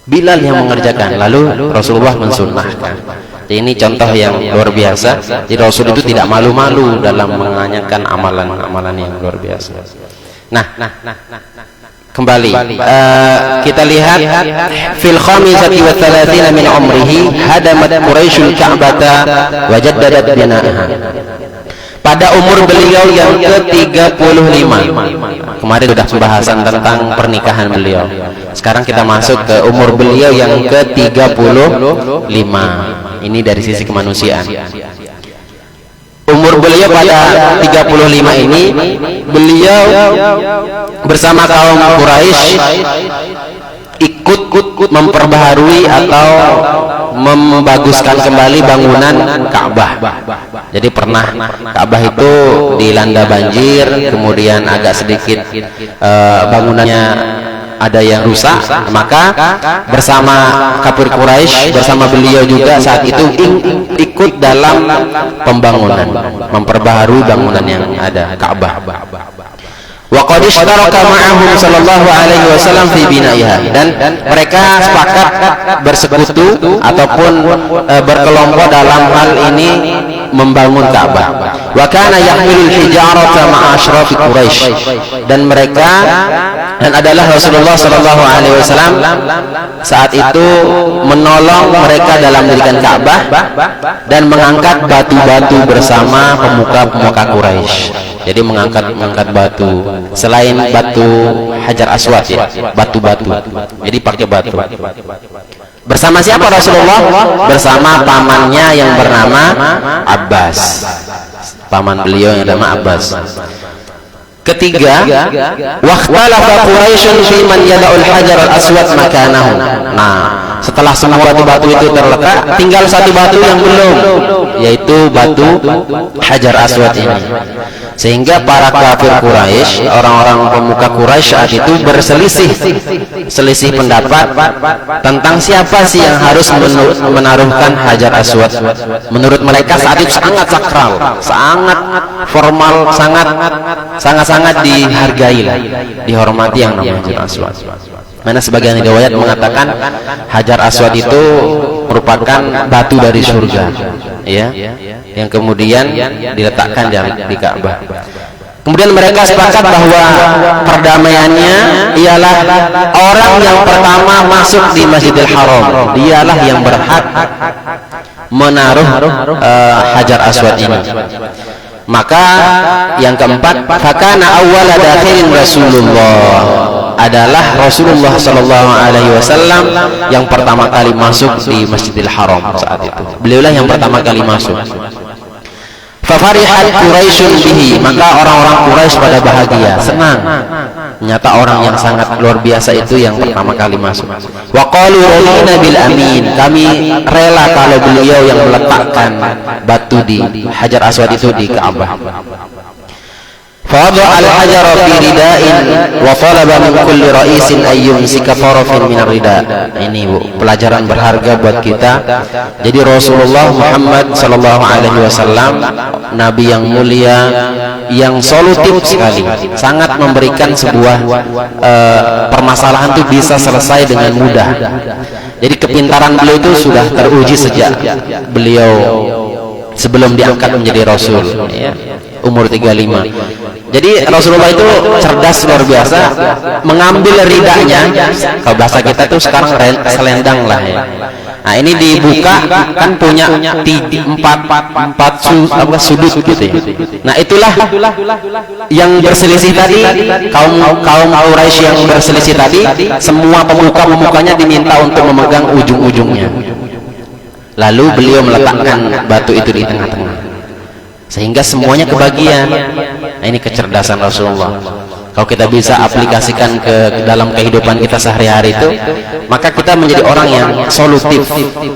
C: Bilal yang mengerjakan, lalu Rasulullah mensunnahkan. Ini contoh yang luar biasa. Jadi Rasul itu tidak malu-malu dalam menanyakan amalan-amalan yang luar biasa. Nah, kembali kita lihat fil khamisati wa thalathina min umrihi hadamat Quraisyul Ka'bata wa jaddadat bina'aha. Pada umur beliau yang ke-35. Kemarin sudah pembahasan tentang pernikahan beliau. Sekarang kita masuk ke umur beliau yang ke-35. Ini dari sisi kemanusiaan. Umur beliau pada 35 ini, beliau bersama kaum Quraisy ikut memperbaharui atau membaguskan kembali bangunan Ka'bah. Jadi pernah Ka'bah itu dilanda banjir, kemudian agak sedikit bangunannya ada yang rusak, maka bersama kafir Quraisy, bersama beliau juga saat itu ikut dalam pembangunan, memperbaharui bangunan yang ada Ka'bah. Wa qad ishtaraka ma'ahum sallallahu alaihi wasallam fi bina'iha, dan mereka sepakat bersekutu ataupun berkelompok dalam hal ini membangun Ka'bah. Wa kana yahmilul hijarata ma'a asyrafil Quraisy, dan mereka adalah Rasulullah sallallahu alaihi wasallam saat itu menolong mereka dalam mendirikan Ka'bah dan mengangkat batu-batu bersama pemuka-pemuka Quraisy. Jadi mengangkat batu selain batu Hajar Aswad, ya, batu-batu. Jadi pakai batu. Bersama siapa Rasulullah? Bersama pamannya yang bernama Abbas. Paman beliau yang bernama Abbas. Ketiga, waqtalafa Quraisyun fi man yada'ul Hajar al-Aswad makanahu. Nah, setelah semua batu-batu itu terletak, tinggal satu batu yang belum, yaitu batu Hajar Aswad ini. Sehingga para kafir Quraisy, orang-orang pemuka Quraisy saat itu berselisih pendapat tentang siapa sih yang harus menaruhkan Hajar Aswad. Menurut mereka saat itu sangat sakral, sangat formal, sangat dihargai, dihormati yang namanya Hajar Aswad. Mana sebagian riwayat mengatakan Hajar Aswad itu merupakan batu dari surga, ya, yang kemudian diletakkan di Ka'bah. Kemudian mereka sepakat bahwa perdamaiannya ialah orang yang pertama masuk di Masjidil Haram, dialah yang berhak menaruh Hajar Aswad ini. Maka yang keempat, fakana awwala dakhilin Rasulullah, adalah Rasulullah sallallahu alaihi wasallam yang pertama kali masuk di Masjidil Haram saat itu. Beliaulah yang pertama kali masuk. Fafarihat Quraisyun bihi, maka orang-orang Quraisy pada bahagia, senang. Nyata orang yang sangat luar biasa itu yang pertama kali masuk. Wa qalu radina bil amin, kami rela kalau beliau yang meletakkan batu di Hajar Aswad itu di Ka'bah. Fawada al-hajar fi rida'in wa talaba min kulli ra'isin ayyumsika tarafin min ar-rida'. Ini, Bu, pelajaran berharga buat kita. Jadi Rasulullah Muhammad sallallahu alaihi wasallam, nabi yang mulia, yang solutif sekali, sangat memberikan sebuah permasalahan itu bisa selesai dengan mudah. Jadi kepintaran beliau itu sudah teruji sejak beliau sebelum diangkat menjadi rasul, ya, umur 35. Jadi Rasulullah itu cerdas luar biasa, mengambil ridanya, kalau bahasa kita tuh sekarang selendang lah, ya, Nah, ini dibuka kan punya empat sudut gitu ya. Nah, itulah yang berselisih tadi, kaum Quraisy yang berselisih tadi, semua pemukanya diminta untuk memegang ujung-ujungnya. Lalu beliau meletakkan batu itu di tengah-tengah, sehingga semuanya kebagian. Nah, ini kecerdasan Rasulullah. Kalau kita bisa aplikasikan ke dalam kehidupan kita sehari-hari itu, maka kita menjadi orang yang solutif,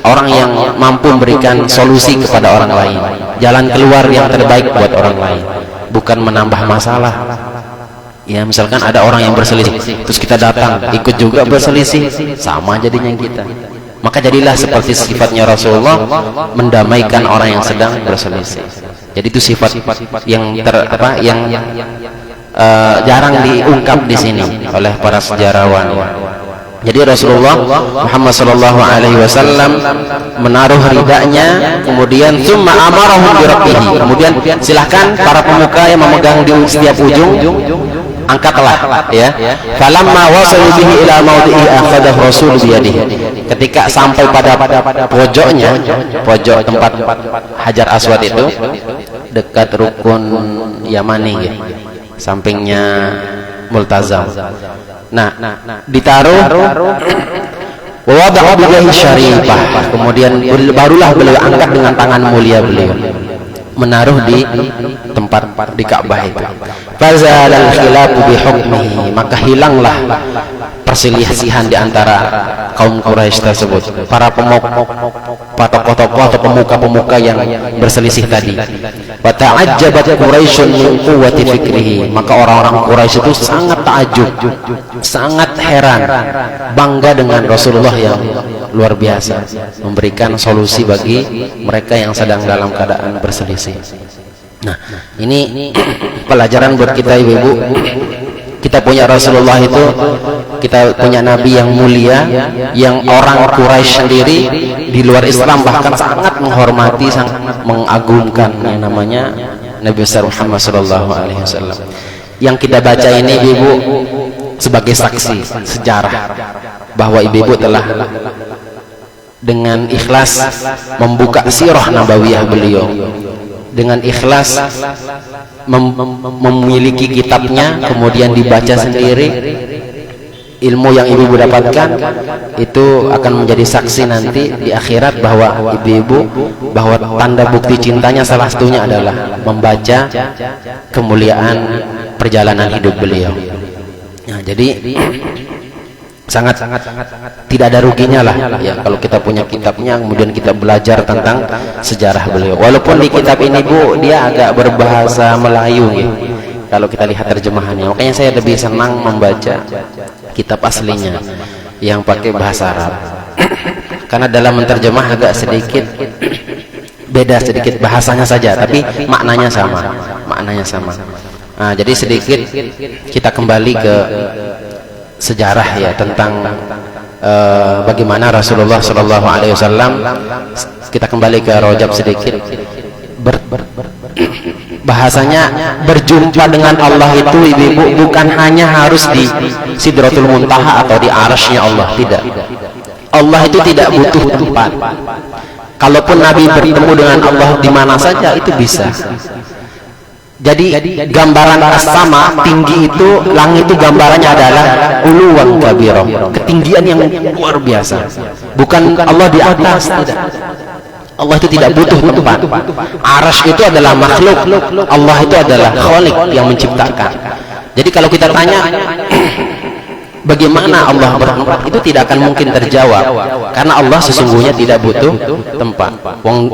C: orang yang mampu memberikan solusi kepada orang lain, jalan keluar yang terbaik buat orang lain, bukan menambah masalah. Ya, misalkan ada orang yang berselisih, terus kita datang ikut juga berselisih, sama jadinya kita. Maka jadilah seperti sifatnya Rasulullah, mendamaikan orang yang sedang berselisih. Jadi itu sifat yang jarang diungkap di sini oleh para sejarawan. Jadi Rasulullah Muhammad sallallahu alaihi wasallam menaruh ridanya, kemudian summa amarahum bi rabbih. Kemudian silahkan para pemuka yang memegang di setiap ujung, angkatlah ya. Falamma wasalu bihi ila mawdi'i akhadahu rasul bi yadihi. Ketika sampai pada pojoknya, pojok tempat Hajar Aswad itu dekat rukun Yamani ya, sampingnya Multazam. Nah, ditaruh wada'a bihi syarifah. Kemudian barulah beliau angkat dengan tangan mulia beliau, menaruh di tempat di Ka'bah itu. Fazalal khilafu bi hukmihi, maka hilanglah perselisihan di antara kaum Quraisy tersebut, para tokoh-tokoh atau pemuka-pemuka yang berselisih tadi. Wa ta'ajjabat Quraisyun min quwwati fikrihi, maka orang-orang Quraisy itu sangat takjub, sangat heran, bangga dengan Rasulullah yang luar biasa memberikan solusi bagi mereka yang sedang dalam keadaan berselisih. Nah, ini pelajaran buat kita ibu-ibu. Kita punya Rasulullah itu, kita punya Nabi yang mulia, yang orang Quraisy sendiri di luar Islam bahkan sangat menghormati, sangat mengagungkan yang namanya Nabi besar Muhammad sallallahu alaihi wasallam. Yang kita baca ini ibu sebagai saksi sejarah bahwa ibu telah dengan ikhlas membuka sirah nabawiyah beliau, dengan ikhlas memiliki kitabnya, kemudian dibaca sendiri. Ilmu yang ibu dapatkan itu akan menjadi saksi nanti di akhirat bahwa ibu bahwa tanda bukti cintanya salah satunya adalah membaca kemuliaan perjalanan hidup beliau. Nah, jadi sangat tidak ada ruginya lah ya kalau kita punya kitabnya, kemudian kita belajar tentang sejarah beliau. Walaupun di kitab ini Bu, dia agak berbahasa Melayu ya, kalau kita lihat terjemahannya. Makanya saya lebih senang membaca kitab aslinya yang pakai bahasa Arab karena dalam menerjemah agak sedikit beda, sedikit bahasanya saja, tapi maknanya sama. Nah, jadi sedikit kita kembali ke sejarah ya tentang bagaimana Rasulullah Shallallahu Alaihi Wasallam. Kita kembali ke Rajab sedikit. Bahasanya berjumpa dengan Allah itu ibu bukan hanya harus di Sidratul Muntaha atau di arasy-Nya Allah, tidak. Allah itu tidak butuh tempat. Kalaupun Nabi bertemu dengan Allah di mana saja itu bisa. Jadi gambaran as-sama, tinggi itu, langit itu gambarannya adalah uluwan kabirah, ketinggian yang luar biasa. Bukan Allah di atas, tidak. Allah itu tidak butuh tempat. Arasy itu adalah makhluk, Allah itu adalah Khaliq yang menciptakan. Jadi kalau kita tanya bagaimana Allah bertempat, itu tidak akan mungkin terjawab, karena Allah sesungguhnya tidak butuh tempat.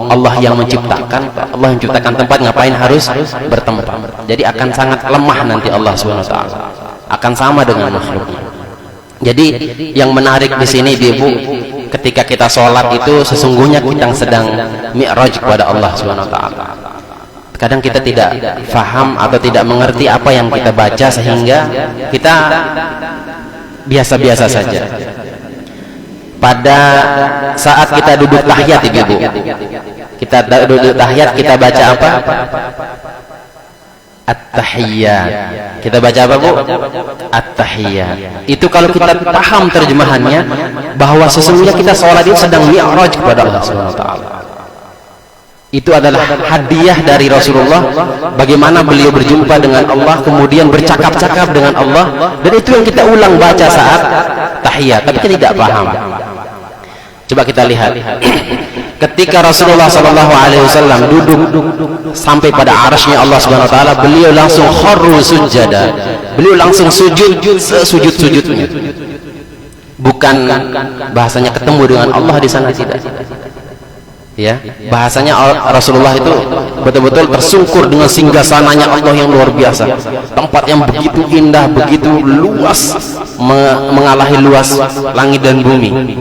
C: Allah yang menciptakan, Allah yang menciptakan tempat, ngapain harus bertempat? Jadi akan sangat lemah nanti Allah SWT, akan sama dengan makhluknya. Jadi yang menarik di sini ibu, ketika kita sholat itu sesungguhnya kita sedang mi'raj kepada Allah SWT. Kadang kita tidak faham atau tidak mengerti apa yang kita baca, sehingga kita biasa-biasa saja. Pada saat kita duduk tahiyat ibu, kita duduk tahiyat, kita baca apa? At-tahiyyat. Kita baca apa Bu? At-tahiyyat. Itu kalau kita paham terjemahannya, bahwa sesungguhnya kita sholat itu sedang mi'raj kepada Allah Subhanahu wa taala. Itu adalah hadiah dari Rasulullah, bagaimana beliau berjumpa dengan Allah, kemudian bercakap-cakap dengan Allah, dan itu yang kita ulang baca saat tahiyat, tapi kita tidak paham. Coba kita lihat, ketika Rasulullah SAW duduk sampai pada arasy-Nya Allah Subhanahu wa taala, beliau langsung kharru sujada, beliau langsung sujud sujud-sujudnya. Bukan bahasanya ketemu dengan Allah di sana, tidak. Ya, bahasanya Rasulullah itu betul-betul tersungkur dengan singgasananya Allah yang luar biasa, tempat yang begitu indah, begitu luas, mengalahi luas langit dan bumi,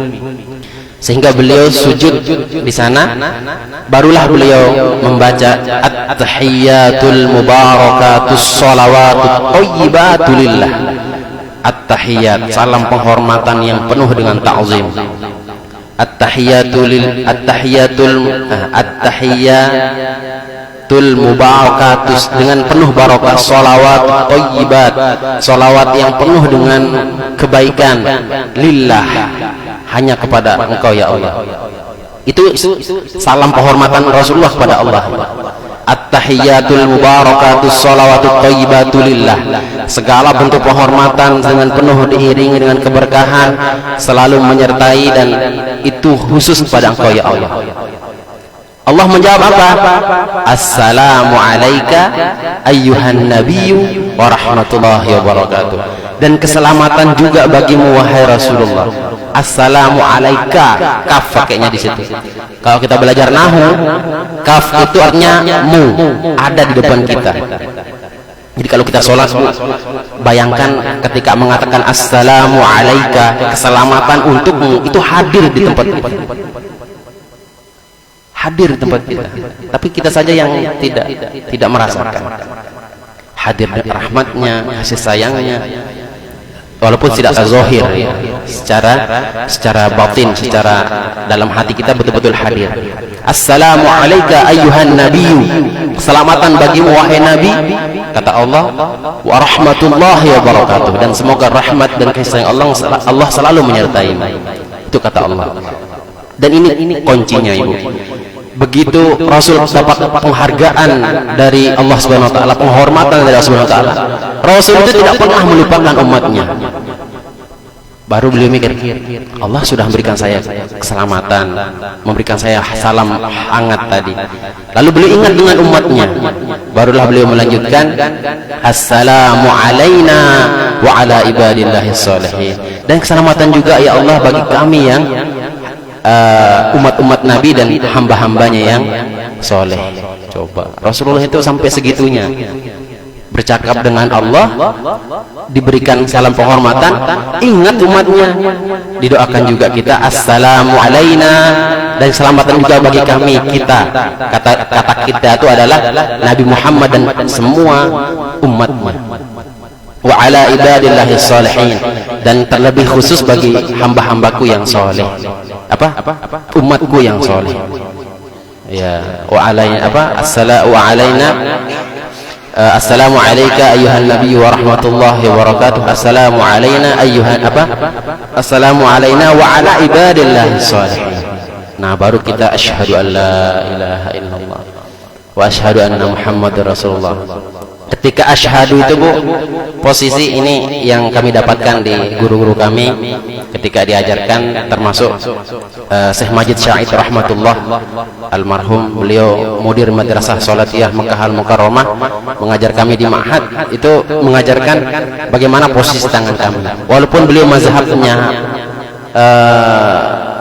C: sehingga beliau sujud di sana. Barulah beliau membaca at-tahiyyatul mubarakatus shalawatut thayyibatu lillah. At-tahiyyat, salam penghormatan yang penuh dengan ta'zim. At-tahiyyatul mubarakatus, dengan penuh barakah, sholawat thayyibat, sholawat yang penuh dengan kebaikan, lillah, hanya kepada Engkau ya Allah. Itu salam penghormatan Rasulullah kepada Allah. At-tahiyyatul mubarakatus sholawatut thayyibatu lillah, segala bentuk penghormatan dengan penuh diiringi dengan keberkahan selalu menyertai, dan itu khusus kepada Engkau ya Allah. Allah menjawab apa? Assalamu alayka ayyuhan nabiyyu wa rahmatullahi wa barakatuh. Dan keselamatan juga bagimu wahai Rasulullah. Assalamu alayka, kaf pakainya di situ. Kalau kita belajar nahwu, kaf itu artinya mu, ada di depan kita. Jadi kalau kita sholat, bayangkan ketika mengatakan assalamu alayka, keselamatan untukmu, itu hadir di tempat kita. Hadir di tempat kita. Tapi kita saja yang tidak merasakan. Hadir rahmatnya, kasih sayangnya, walaupun tidak zahir, ya, secara batin, secara dalam hati kita betul-betul hadir. Assalamu alayka ayyuhan nabiyyu, keselamatan bagimu wahai nabi, kata Allah, wa rahmatullahi wa barakatuh, dan semoga rahmat dan kasih sayang Allah selalu menyertaimu. Itu kata Allah. Dan ini kuncinya, Ibu. Begitu Rasul dapat penghargaan dari Allah Subhanahu wa taala, penghormatan dari Allah Subhanahu wa taala, Rasul itu tidak pernah melupakan umatnya. Baru beliau mikir, Allah sudah memberikan saya keselamatan, memberikan saya salam hangat tadi. Lalu beliau ingat dengan umatnya. Barulah beliau melanjutkan, assalamu alaina wa ala ibadillahis sholihin. Dan keselamatan juga ya Allah bagi kami yang umat-umat Nabi dan hamba-hambanya yang soleh. Coba Rasulullah itu sampai segitunya bercakap dengan Allah, diberikan salam penghormatan, ingat umatnya, didoakan juga kita assalamu alaina, dan keselamatan juga bagi kami, kita, kata kita itu adalah Nabi Muhammad dan semua umatnya, wa ala ibadillahis sholihin, dan terlebih khusus bagi hamba-hambaku yang soleh. Apa? Umatku yang soleh. Ya, wa alaina apa? Assalamu alayka ayyuhan nabiy wa rahmatullahi wa barakatuh. Assalamu alayna ayyuhan apa? Assalamu alayna wa ala ibadillahis sholihin. Nah, baru kita asyhadu an la ilaha illallah wa asyhadu anna Muhammadar Rasulullah. Ketika asyhadu itu, Bu, posisi ini yang kami dapatkan di guru-guru kami ketika diajarkan, termasuk Syekh Majid Syahid rahmatullah almarhum, beliau mudir madrasah Salatiyah Mekah Al-Mukarramah, mengajar kami di Ma'had, itu mengajarkan bagaimana posisi tangan kami. Walaupun beliau mazhabnya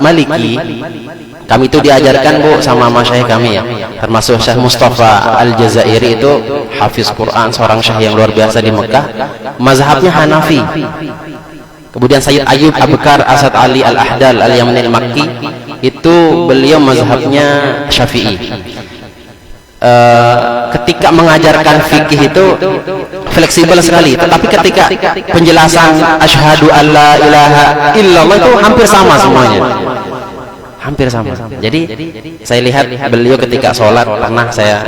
C: Maliki, kami itu diajarkan, Bu, sama masyayikh kami, ya, termasuk Syekh Mustafa Al-Jazairi, itu hafiz Quran, seorang syekh yang luar biasa di Mekah, mazhabnya Hanafi. Kemudian Sayyid Ayyub Abkar Asad Ali Al-Ahdal Al-Yamani Al-Makki, itu beliau mazhabnya Syafi'i. Ketika mengajarkan fikih itu fleksibel sekali, tetapi ketika penjelasan asyhadu alla ilaha illallah itu hampir sama semuanya. Hampir sama. Jadi saya lihat beliau ketika sholat, pernah saya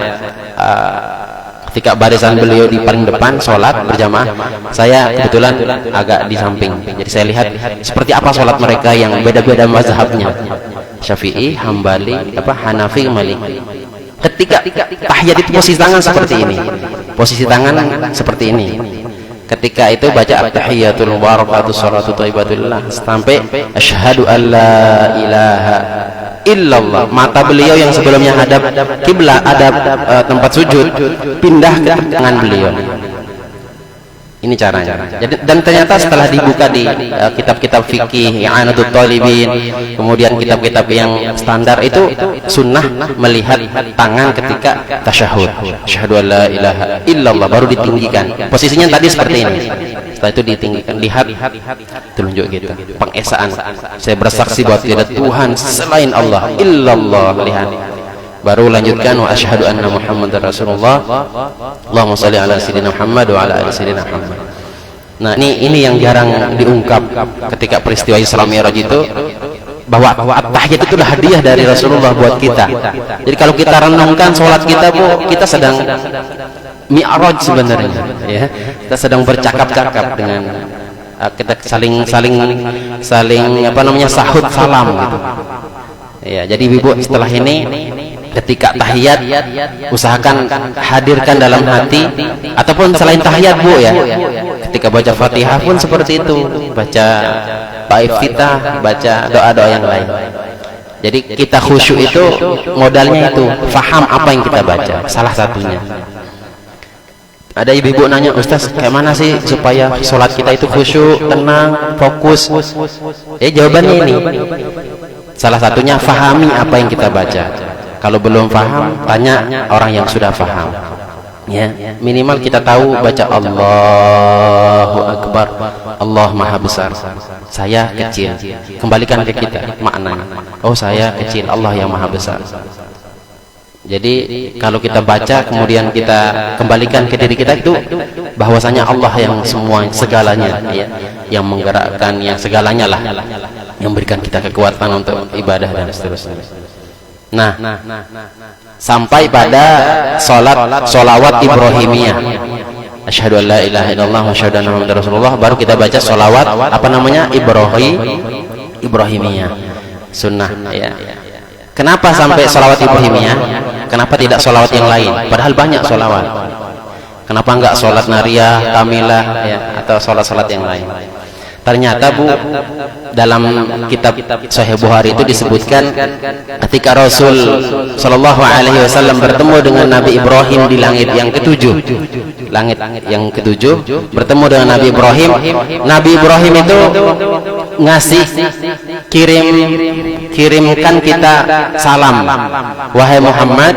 C: ketika barisan beliau di paling depan sholat berjamaah, saya kebetulan agak di samping, jadi saya lihat seperti apa sholat mereka yang beda-beda mazhabnya, Syafi'i, Hambali, Hanafi, Maliki. Ketika tahiyat itu posisi tangan seperti ini, posisi tangan seperti ini. Ketika itu baca at-tahiyatul mubarakatus sholatu thayyibatullah sampai asyhadu alla ilaha illallah. Mata beliau yang sebelumnya hadap kiblat, tempat sujud, pindah ke tangan beliau. Ini caranya. Jadi, dan ternyata setelah dibuka di kitab-kitab fikih, I'anatul Talibin, kemudian kitab-kitab yang standar, itu sunnah melihat tangan ketika tasyahud. Asyhadu alla ilaha illallah, baru ditinggikan. Posisinya tadi seperti ini. Setelah itu ditinggikan, lihat telunjuk gitu. Pengesaan. Saya bersaksi bahwa tidak Tuhan selain Allah, illallah, lihat. Baru lanjutkan wa asyhadu anna Muhammadar Rasulullah. Allahumma shalli ala sayyidina Muhammad wa ala ali sayyidina Muhammad. Nah, ini yang jarang diungkap ketika peristiwa Isra Mi'raj itu, bahwa at-tahiyat itu adalah hadiah dari Rasulullah buat kita. Jadi kalau kita renungkan sholat kita, Bu, kita sedang mi'raj sebenarnya, ya. Kita sedang bercakap-cakap dengan kita saling sahut salam gitu. Ya, jadi Ibu setelah ini ketika tahiyat usahakan hadirkan dalam hati, ataupun selain tahiyat, Bu, ya, ketika baca Fatihah pun seperti itu, baca Iftitah, baca doa-doa yang lain. Jadi kita khusyuk itu modalnya itu faham apa yang kita baca. Salah satunya, ada ibu-ibu nanya, Ustaz, kayak mana sih supaya sholat kita itu khusyuk, tenang, fokus? Jawabannya ini, salah satunya fahami apa yang kita baca. Kalau belum paham, tanya orang yang sudah paham. Ya, minimal kita tahu baca Allahu Akbar, Allah Maha Besar, saya kecil. Kembalikan ke kita maknanya. Oh, saya kecil, Allah yang Maha Besar. Jadi kalau kita baca kemudian kita kembalikan ke diri kita, itu bahwasanya Allah yang semua segalanya, ya, yang menggerakkan, yang segalanya lah, yang memberikan kita kekuatan untuk ibadah dan seterusnya. Nah, sampai pada sholawat Ibrahimiyah, asyhadu an la ilaha illallah wa asyhadu anna Muhammadar Rasulullah, baru kita baca sholawat Ibrahimiyah, sunnah, ya. Kenapa sampai sholawat Ibrahimiyah? Kenapa tidak sholawat yang lain? Padahal banyak sholawat. Kenapa enggak sholat nariyah, kamilah, ya, atau sholat-sholat yang lain? Ternyata, Bu, dalam kitab Sahih Bukhari itu disebutkan ketika Rasul Shallallahu Alaihi Wasallam bertemu dengan Nabi Ibrahim di langit yang ketujuh, bertemu dengan Nabi Ibrahim. Nabi Ibrahim itu ngasih kirimkan kita salam, wahai Muhammad,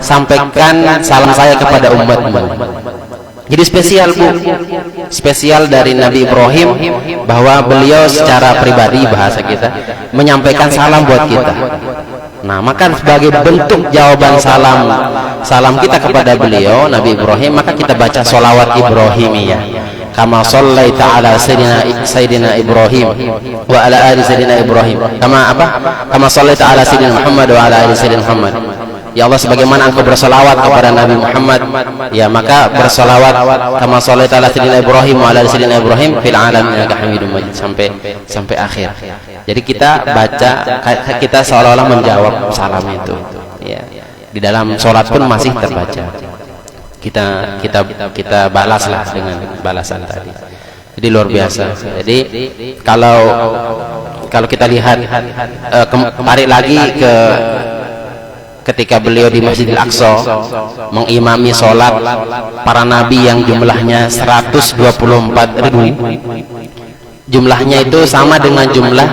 C: sampaikan salam saya kepada umatmu. Jadi spesial, Bu, spesial dari Nabi Ibrahim, bahwa beliau secara pribadi, bahasa kita, menyampaikan salam buat kita. Nah, maka sebagai bentuk jawaban salam kita kepada beliau Nabi Ibrahim, maka kita baca sholawat Ibrahimiyah. Kama shallaita ala sayyidina Ibrahim wa ala ali sayyidina Ibrahim. Kama shallaita ala sayyidina Muhammad wa ala ali sayyidina Muhammad. Ya Allah, sebagaimana engkau bersalawat kepada Nabi Muhammad, ya, maka bersalawat kama shallaita ala sayyidina Ibrahim wa ala sayyidina Ibrahim fil alamin innaka Hamidum Majid, sampai akhir. Jadi kita baca, kita seolah-olah menjawab salam itu, ya. Di dalam sholat pun masih terbaca. Kita balaslah dengan balasan tadi. Jadi luar biasa. Jadi kalau kita lihat, tarik lagi ke ketika beliau di Masjidil Aqsa mengimami sholat para nabi yang jumlahnya 124.000, jumlahnya itu sama dengan jumlah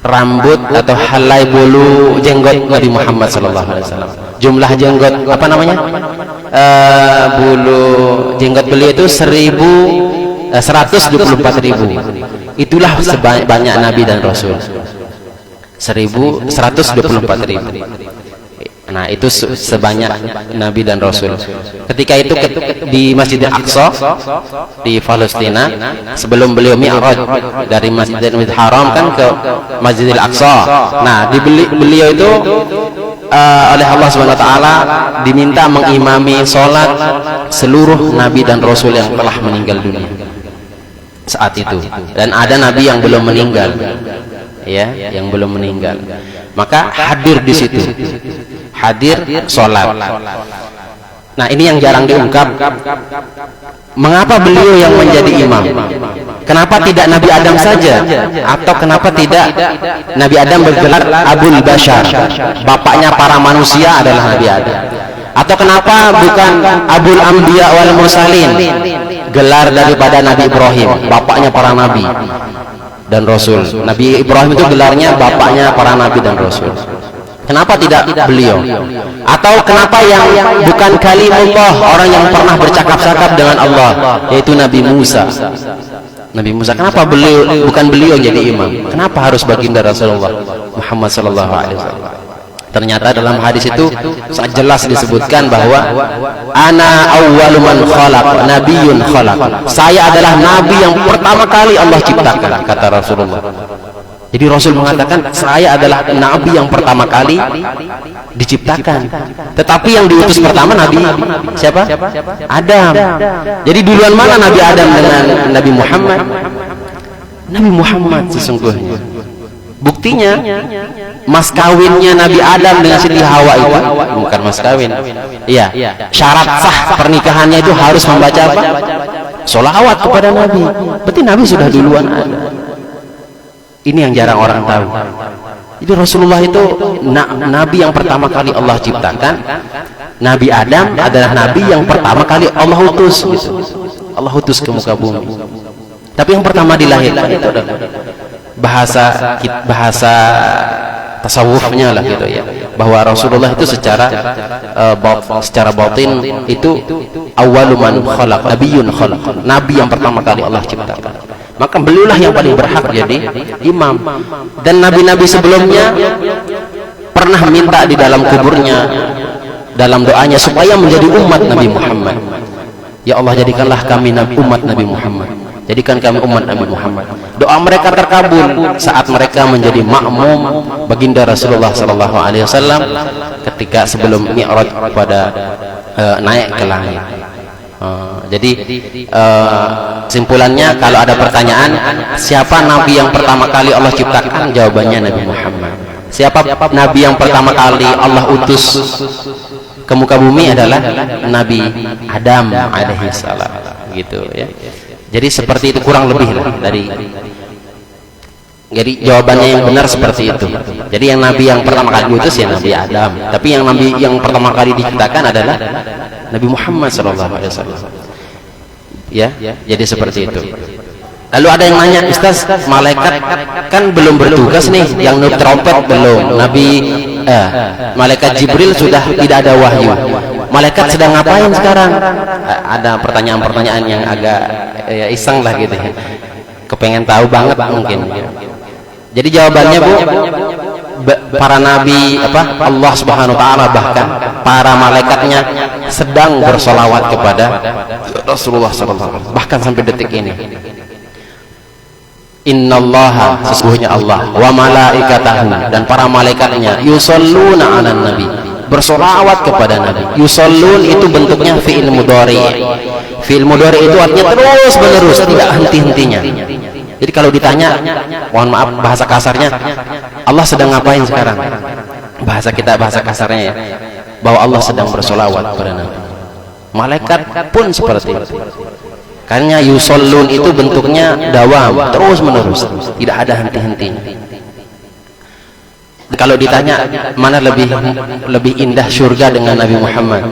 C: rambut atau helai bulu jenggot Nabi Muhammad SAW. Jumlah jenggot, bulu jenggot beliau itu 124.000. Itulah sebanyak nabi dan rasul. 124.000. Nah, itu sebanyak Nabi dan Rasul. Ketika itu di Masjidil Aqsa di Palestina, sebelum beliau mi'raj dari Masjidil Haram kan ke Masjidil Aqsa. Nah, beliau itu oleh Allah Subhanahu wa taala diminta mengimami salat seluruh nabi dan rasul yang telah meninggal dunia saat itu. Dan ada nabi yang belum meninggal. Ya, yang belum meninggal. Maka hadir di situ. Hadir sholat. Nah, ini yang jarang diungkap. Mengapa beliau yang menjadi imam? Kenapa tidak Nabi Adam saja? Atau kenapa tidak Nabi Adam bergelar Abul Bashar? Bapaknya para manusia adalah Nabi Adam. Atau kenapa bukan Abul Anbiya wal Mursalin? Gelar daripada Nabi Ibrahim, bapaknya para nabi dan rasul. Nabi Ibrahim itu gelarnya bapaknya para nabi dan rasul. Kenapa tidak beliau? Atau kenapa yang bukan kalimullah, orang yang pernah bercakap-cakap dengan Allah, yaitu Nabi Musa? Nabi Musa, kenapa bukan beliau jadi imam? Kenapa harus baginda Rasulullah Muhammad sallallahu alaihi wasallam? Ternyata dalam hadis itu sangat jelas disebutkan bahwa ana awwalu man khalaq, nabiyyun khalaq. Saya adalah nabi yang pertama kali Allah ciptakan, kata Rasulullah. Jadi Rasul mengatakan saya adalah nabi yang pertama kali diciptakan. Tetapi yang diutus pertama Nabi siapa? Adam. Jadi duluan mana Nabi Adam dengan Nabi Muhammad? Nabi Muhammad sesungguhnya. Buktinya mas kawinnya Nabi Adam dengan Siti Hawa itu bukan mas kawin. Iya, syarat sah pernikahannya itu harus membaca apa? Sholawat kepada Nabi. Berarti Nabi sudah duluan ada. Ini yang jarang orang tahu. Jadi Rasulullah itu nabi yang pertama kali Allah ciptakan. Nabi Adam adalah nabi yang pertama kali Allah utus gitu. Allah utus ke muka bumi. Tapi yang pertama dilahirkan itu adalah bahasa tasawufnya lah gitu ya, bahwa Rasulullah itu secara batin itu awwalu man khalaq, nabiyyun khalaq, nabi yang pertama kali Allah ciptakan. Maka beliaulah yang paling berhak jadi imam. Dan nabi-nabi sebelumnya pernah minta di dalam kuburnya, dalam doanya, supaya menjadi umat Nabi Muhammad. Ya Allah, jadikanlah kami umat Nabi Muhammad, jadikan kami umat Nabi Muhammad. Doa mereka terkabul saat mereka menjadi makmum baginda Rasulullah sallallahu alaihi wasallam ketika sebelum mi'raj pada naik ke langit. Jadi kesimpulannya, kalau ada pertanyaan siapa nabi yang pertama kali Allah ciptakan, jawabannya Nabi Muhammad. Siapa nabi yang pertama kali Allah utus ke muka bumi adalah Nabi Adam alaihi salam, gitu ya. Jadi seperti itu kurang lebih lah dari. Jadi jawabannya yang benar seperti itu. Jadi yang nabi yang pertama kali diutus ya Nabi Adam, tapi yang nabi yang pertama kali diciptakan adalah Nabi Muhammad SAW. Ya, jadi seperti itu. Lalu ada yang nanya, Ustaz, malaikat kan belum bertugas nih, yang niup trompet belum. Malaikat Jibril sudah tidak ada wahyu. Malaikat sedang ngapain sekarang? Ada pertanyaan-pertanyaan yang agak iseng lah gitu ya. Kepengen tahu banget mungkin. Jadi jawabannya Bu, para nabi Allah Subhanahu wa taala bahkan para malaikatnya sedang bersolawat kepada Rasulullah SAW, bahkan sampai detik ini. Innallaha, sesungguhnya Allah, wa malaikatahu, dan para malaikatnya, yusalluna 'alan nabi, bersolawat kepada Nabi. Yusallun itu bentuknya fi'il mudhari. Fi'il mudhari itu artinya terus menerus, tidak henti-hentinya. Jadi kalau ditanya, mohon maaf bahasa kasarnya, Allah sedang ngapain sekarang? Bahasa kita, bahasa kasarnya ya, bahwa Allah sedang bersolawat kepada Nabi. Malaikat pun seperti itu. Karena yusallun itu bentuknya dawam, terus menerus, tidak ada henti-hentinya. Kalau ditanya mana lebih indah surga dengan Nabi Muhammad,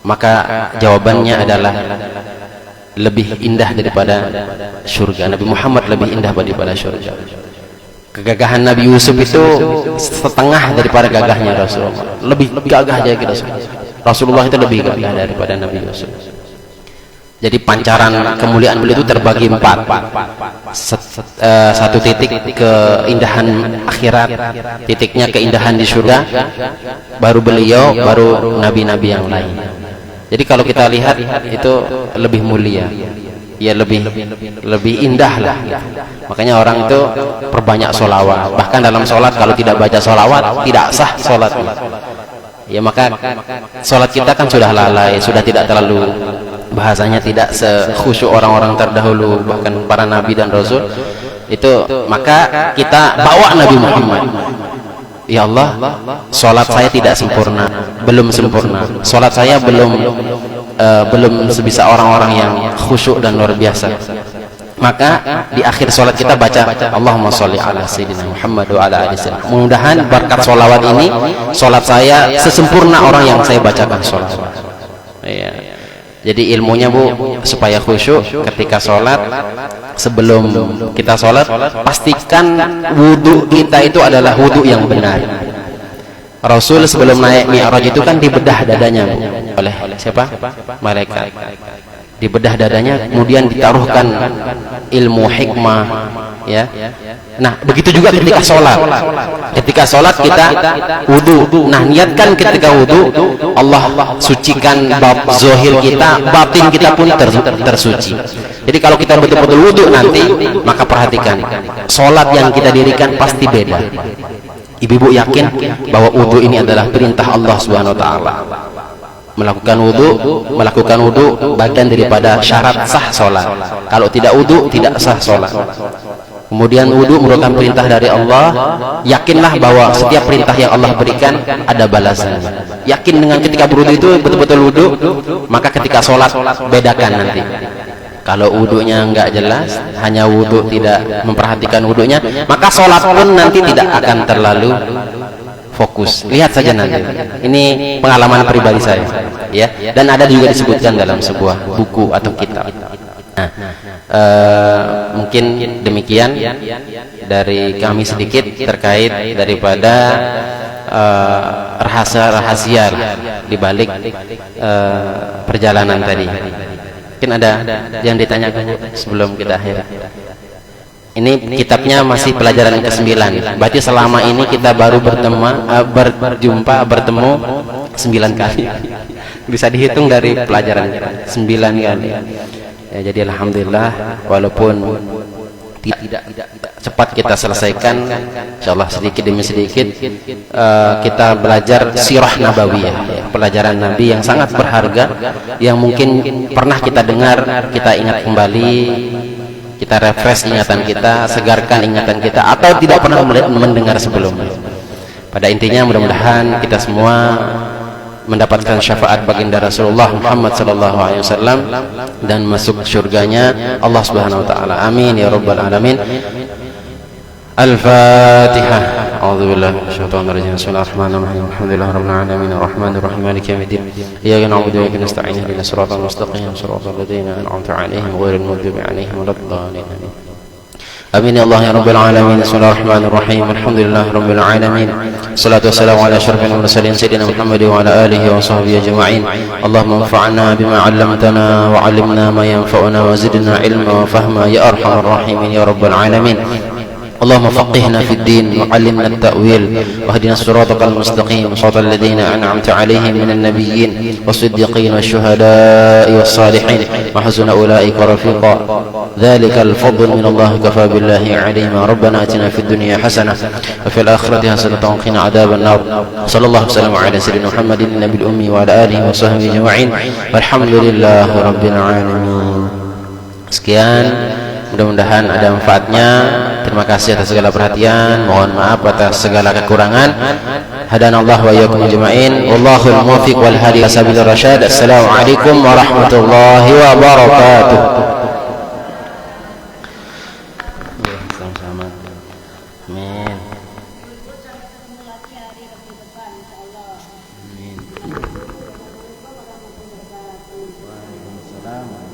C: maka jawabannya adalah lebih indah daripada surga. Nabi Muhammad lebih indah daripada surga. Kegagahan Nabi Yusuf itu setengah daripada gagahnya Rasulullah. Lebih gagah jadi Rasulullah itu lebih gagah daripada Nabi Yusuf. Jadi pancaran kemuliaan beliau itu terbagi 4. Satu titik keindahan akhirat, titiknya keindahan di surga, baru beliau, baru nabi-nabi yang lain. Jadi kalau kita lihat itu lebih mulia, ya lebih indah lah. Makanya orang itu perbanyak sholawat. Bahkan dalam sholat kalau tidak baca sholawat tidak sah sholatnya. Ya maka sholat kita kan sudah lalai, sudah tidak terlalu, bahasanya tidak sekhusyuk orang-orang terdahulu, bahkan para nabi dan rasul itu. Maka kita bawa Nabi Muhammad. Ya Allah, sholat saya tidak sempurna, belum sempurna. Sholat saya belum sebisa orang-orang yang khusyuk dan luar biasa. Maka di akhir sholat kita baca Allahumma sholli ala sayyidina Muhammad wa ala alihi wasallam. Mudah-mudahan berkat sholawat ini sholat saya sesempurna orang yang saya bacakan sholawat. Ya. Jadi ilmunya Bu, supaya khusyuk ketika sholat, sebelum kita sholat pastikan wudhu kita itu adalah wudhu yang benar. Rasul sebelum naik Mi'raj itu kan dibedah dadanya Bu, oleh siapa? Malaikat. Dibedah dadanya, kemudian ditaruhkan ilmu hikmah, ya. Nah, begitu juga ketika sholat. Ketika sholat kita wudu. Nah, niatkan ketika wudu, Allah sucikan bab zohir kita, batin kita pun tersuci. Jadi kalau kita betul-betul wudu nanti, maka perhatikan, sholat yang kita dirikan pasti beda. Ibu-ibu yakin bahwa wudu ini adalah perintah Allah Subhanahu wa taala. Melakukan wudu bagian daripada syarat sah sholat. Kalau tidak wudu tidak sah sholat. Kemudian wudu merupakan perintah dari Allah. Yakinlah bahwa setiap perintah yang Allah berikan ada balasan. Yakin dengan ketika berwudu itu betul-betul wudu, maka ketika sholat bedakan nanti. Kalau wudunya enggak jelas, hanya wudu tidak memperhatikan wudunya, maka sholat pun nanti tidak akan terlalu fokus. Lihat saja nanti. Ini pengalaman pribadi saya, ya. Dan ada juga disebutkan dalam sebuah buku atau kitab. Nah, mungkin demikian dari kami sedikit terkait daripada rahasia-rahasia di balik perjalanan tadi. Mungkin ada yang ditanyakan sebelum kita akhir. Ini kitabnya masih pelajaran ke-9. Berarti selama ini kita baru bertemu 9 kali. Bisa dihitung dari pelajaran 9 kali. Ya, jadi alhamdulillah, walaupun tidak cepat kita selesaikan, insyaallah sedikit demi sedikit kita belajar sirah nabawiyah, ya, pelajaran Nabi yang sangat berharga, yang mungkin pernah kita dengar, kita ingat kembali, kita refresh ingatan kita, segarkan ingatan kita, atau tidak pernah mendengar sebelumnya. Pada intinya mudah-mudahan kita semua mendapatkan syafaat baginda Rasulullah Muhammad sallallahu alaihi wasallam dan masuk surganya Allah Subhanahu wa taala. Amin ya rabbal alamin. Al-Fatihah. A'udzubillahi minasyaitonir rajim. Bismillahirrahmanirrahim. Alhamdulillahirabbil alamin arrahmanir rahim maliki yaumiddin. Iyyaka na'budu wa iyyaka nasta'in ihdinas siratal mustaqim siratal ladzina an'amta 'alaihim ghairil maghdubi 'alaihim waladdallin. Amin ya Allah ya rabbal alamin. Bismillahirrahmanirrahim. Alhamdulillahirabbil alamin. Salatu wassalamu ala asyrafil mursalin sayyidina Muhammad wa ala alihi wa sahbihi ajma'in. Allahumma anfa'na bima 'allamtana wa 'allimna ma yanfa'una wa zidna ilma wa fahma ya arhamar rahimin ya rabbal alamin. اللهم فقهنا في الدين وعلمنا التأويل واهدنا الصراط المستقيم صراط الذين أنعمت عليهم من النبيين والصديقين والشهداء والصالحين وحسن أولئك رفيقا ذلك الفضل من الله كفى بالله عليما ربنا أتنا في الدنيا حسنة وفي الآخرة حسنة وقنا عذاب النار صلى الله وسلم على سيدنا محمد النبي الأمي وعلى آله وصحبه أجمعين والحمد لله رب العالمين. Sekian, mudah-mudahan ada manfaatnya. Terima kasih atas segala perhatian, mohon maaf atas segala kekurangan. Hadanallahu wa iyyakum ajma'in. Wallahul muwaffiq wal hadi ila sabilir rasyad. Assalamualaikum warahmatullahi wabarakatuh. Sama-sama. Amin. Amin. Waalaikumsalam.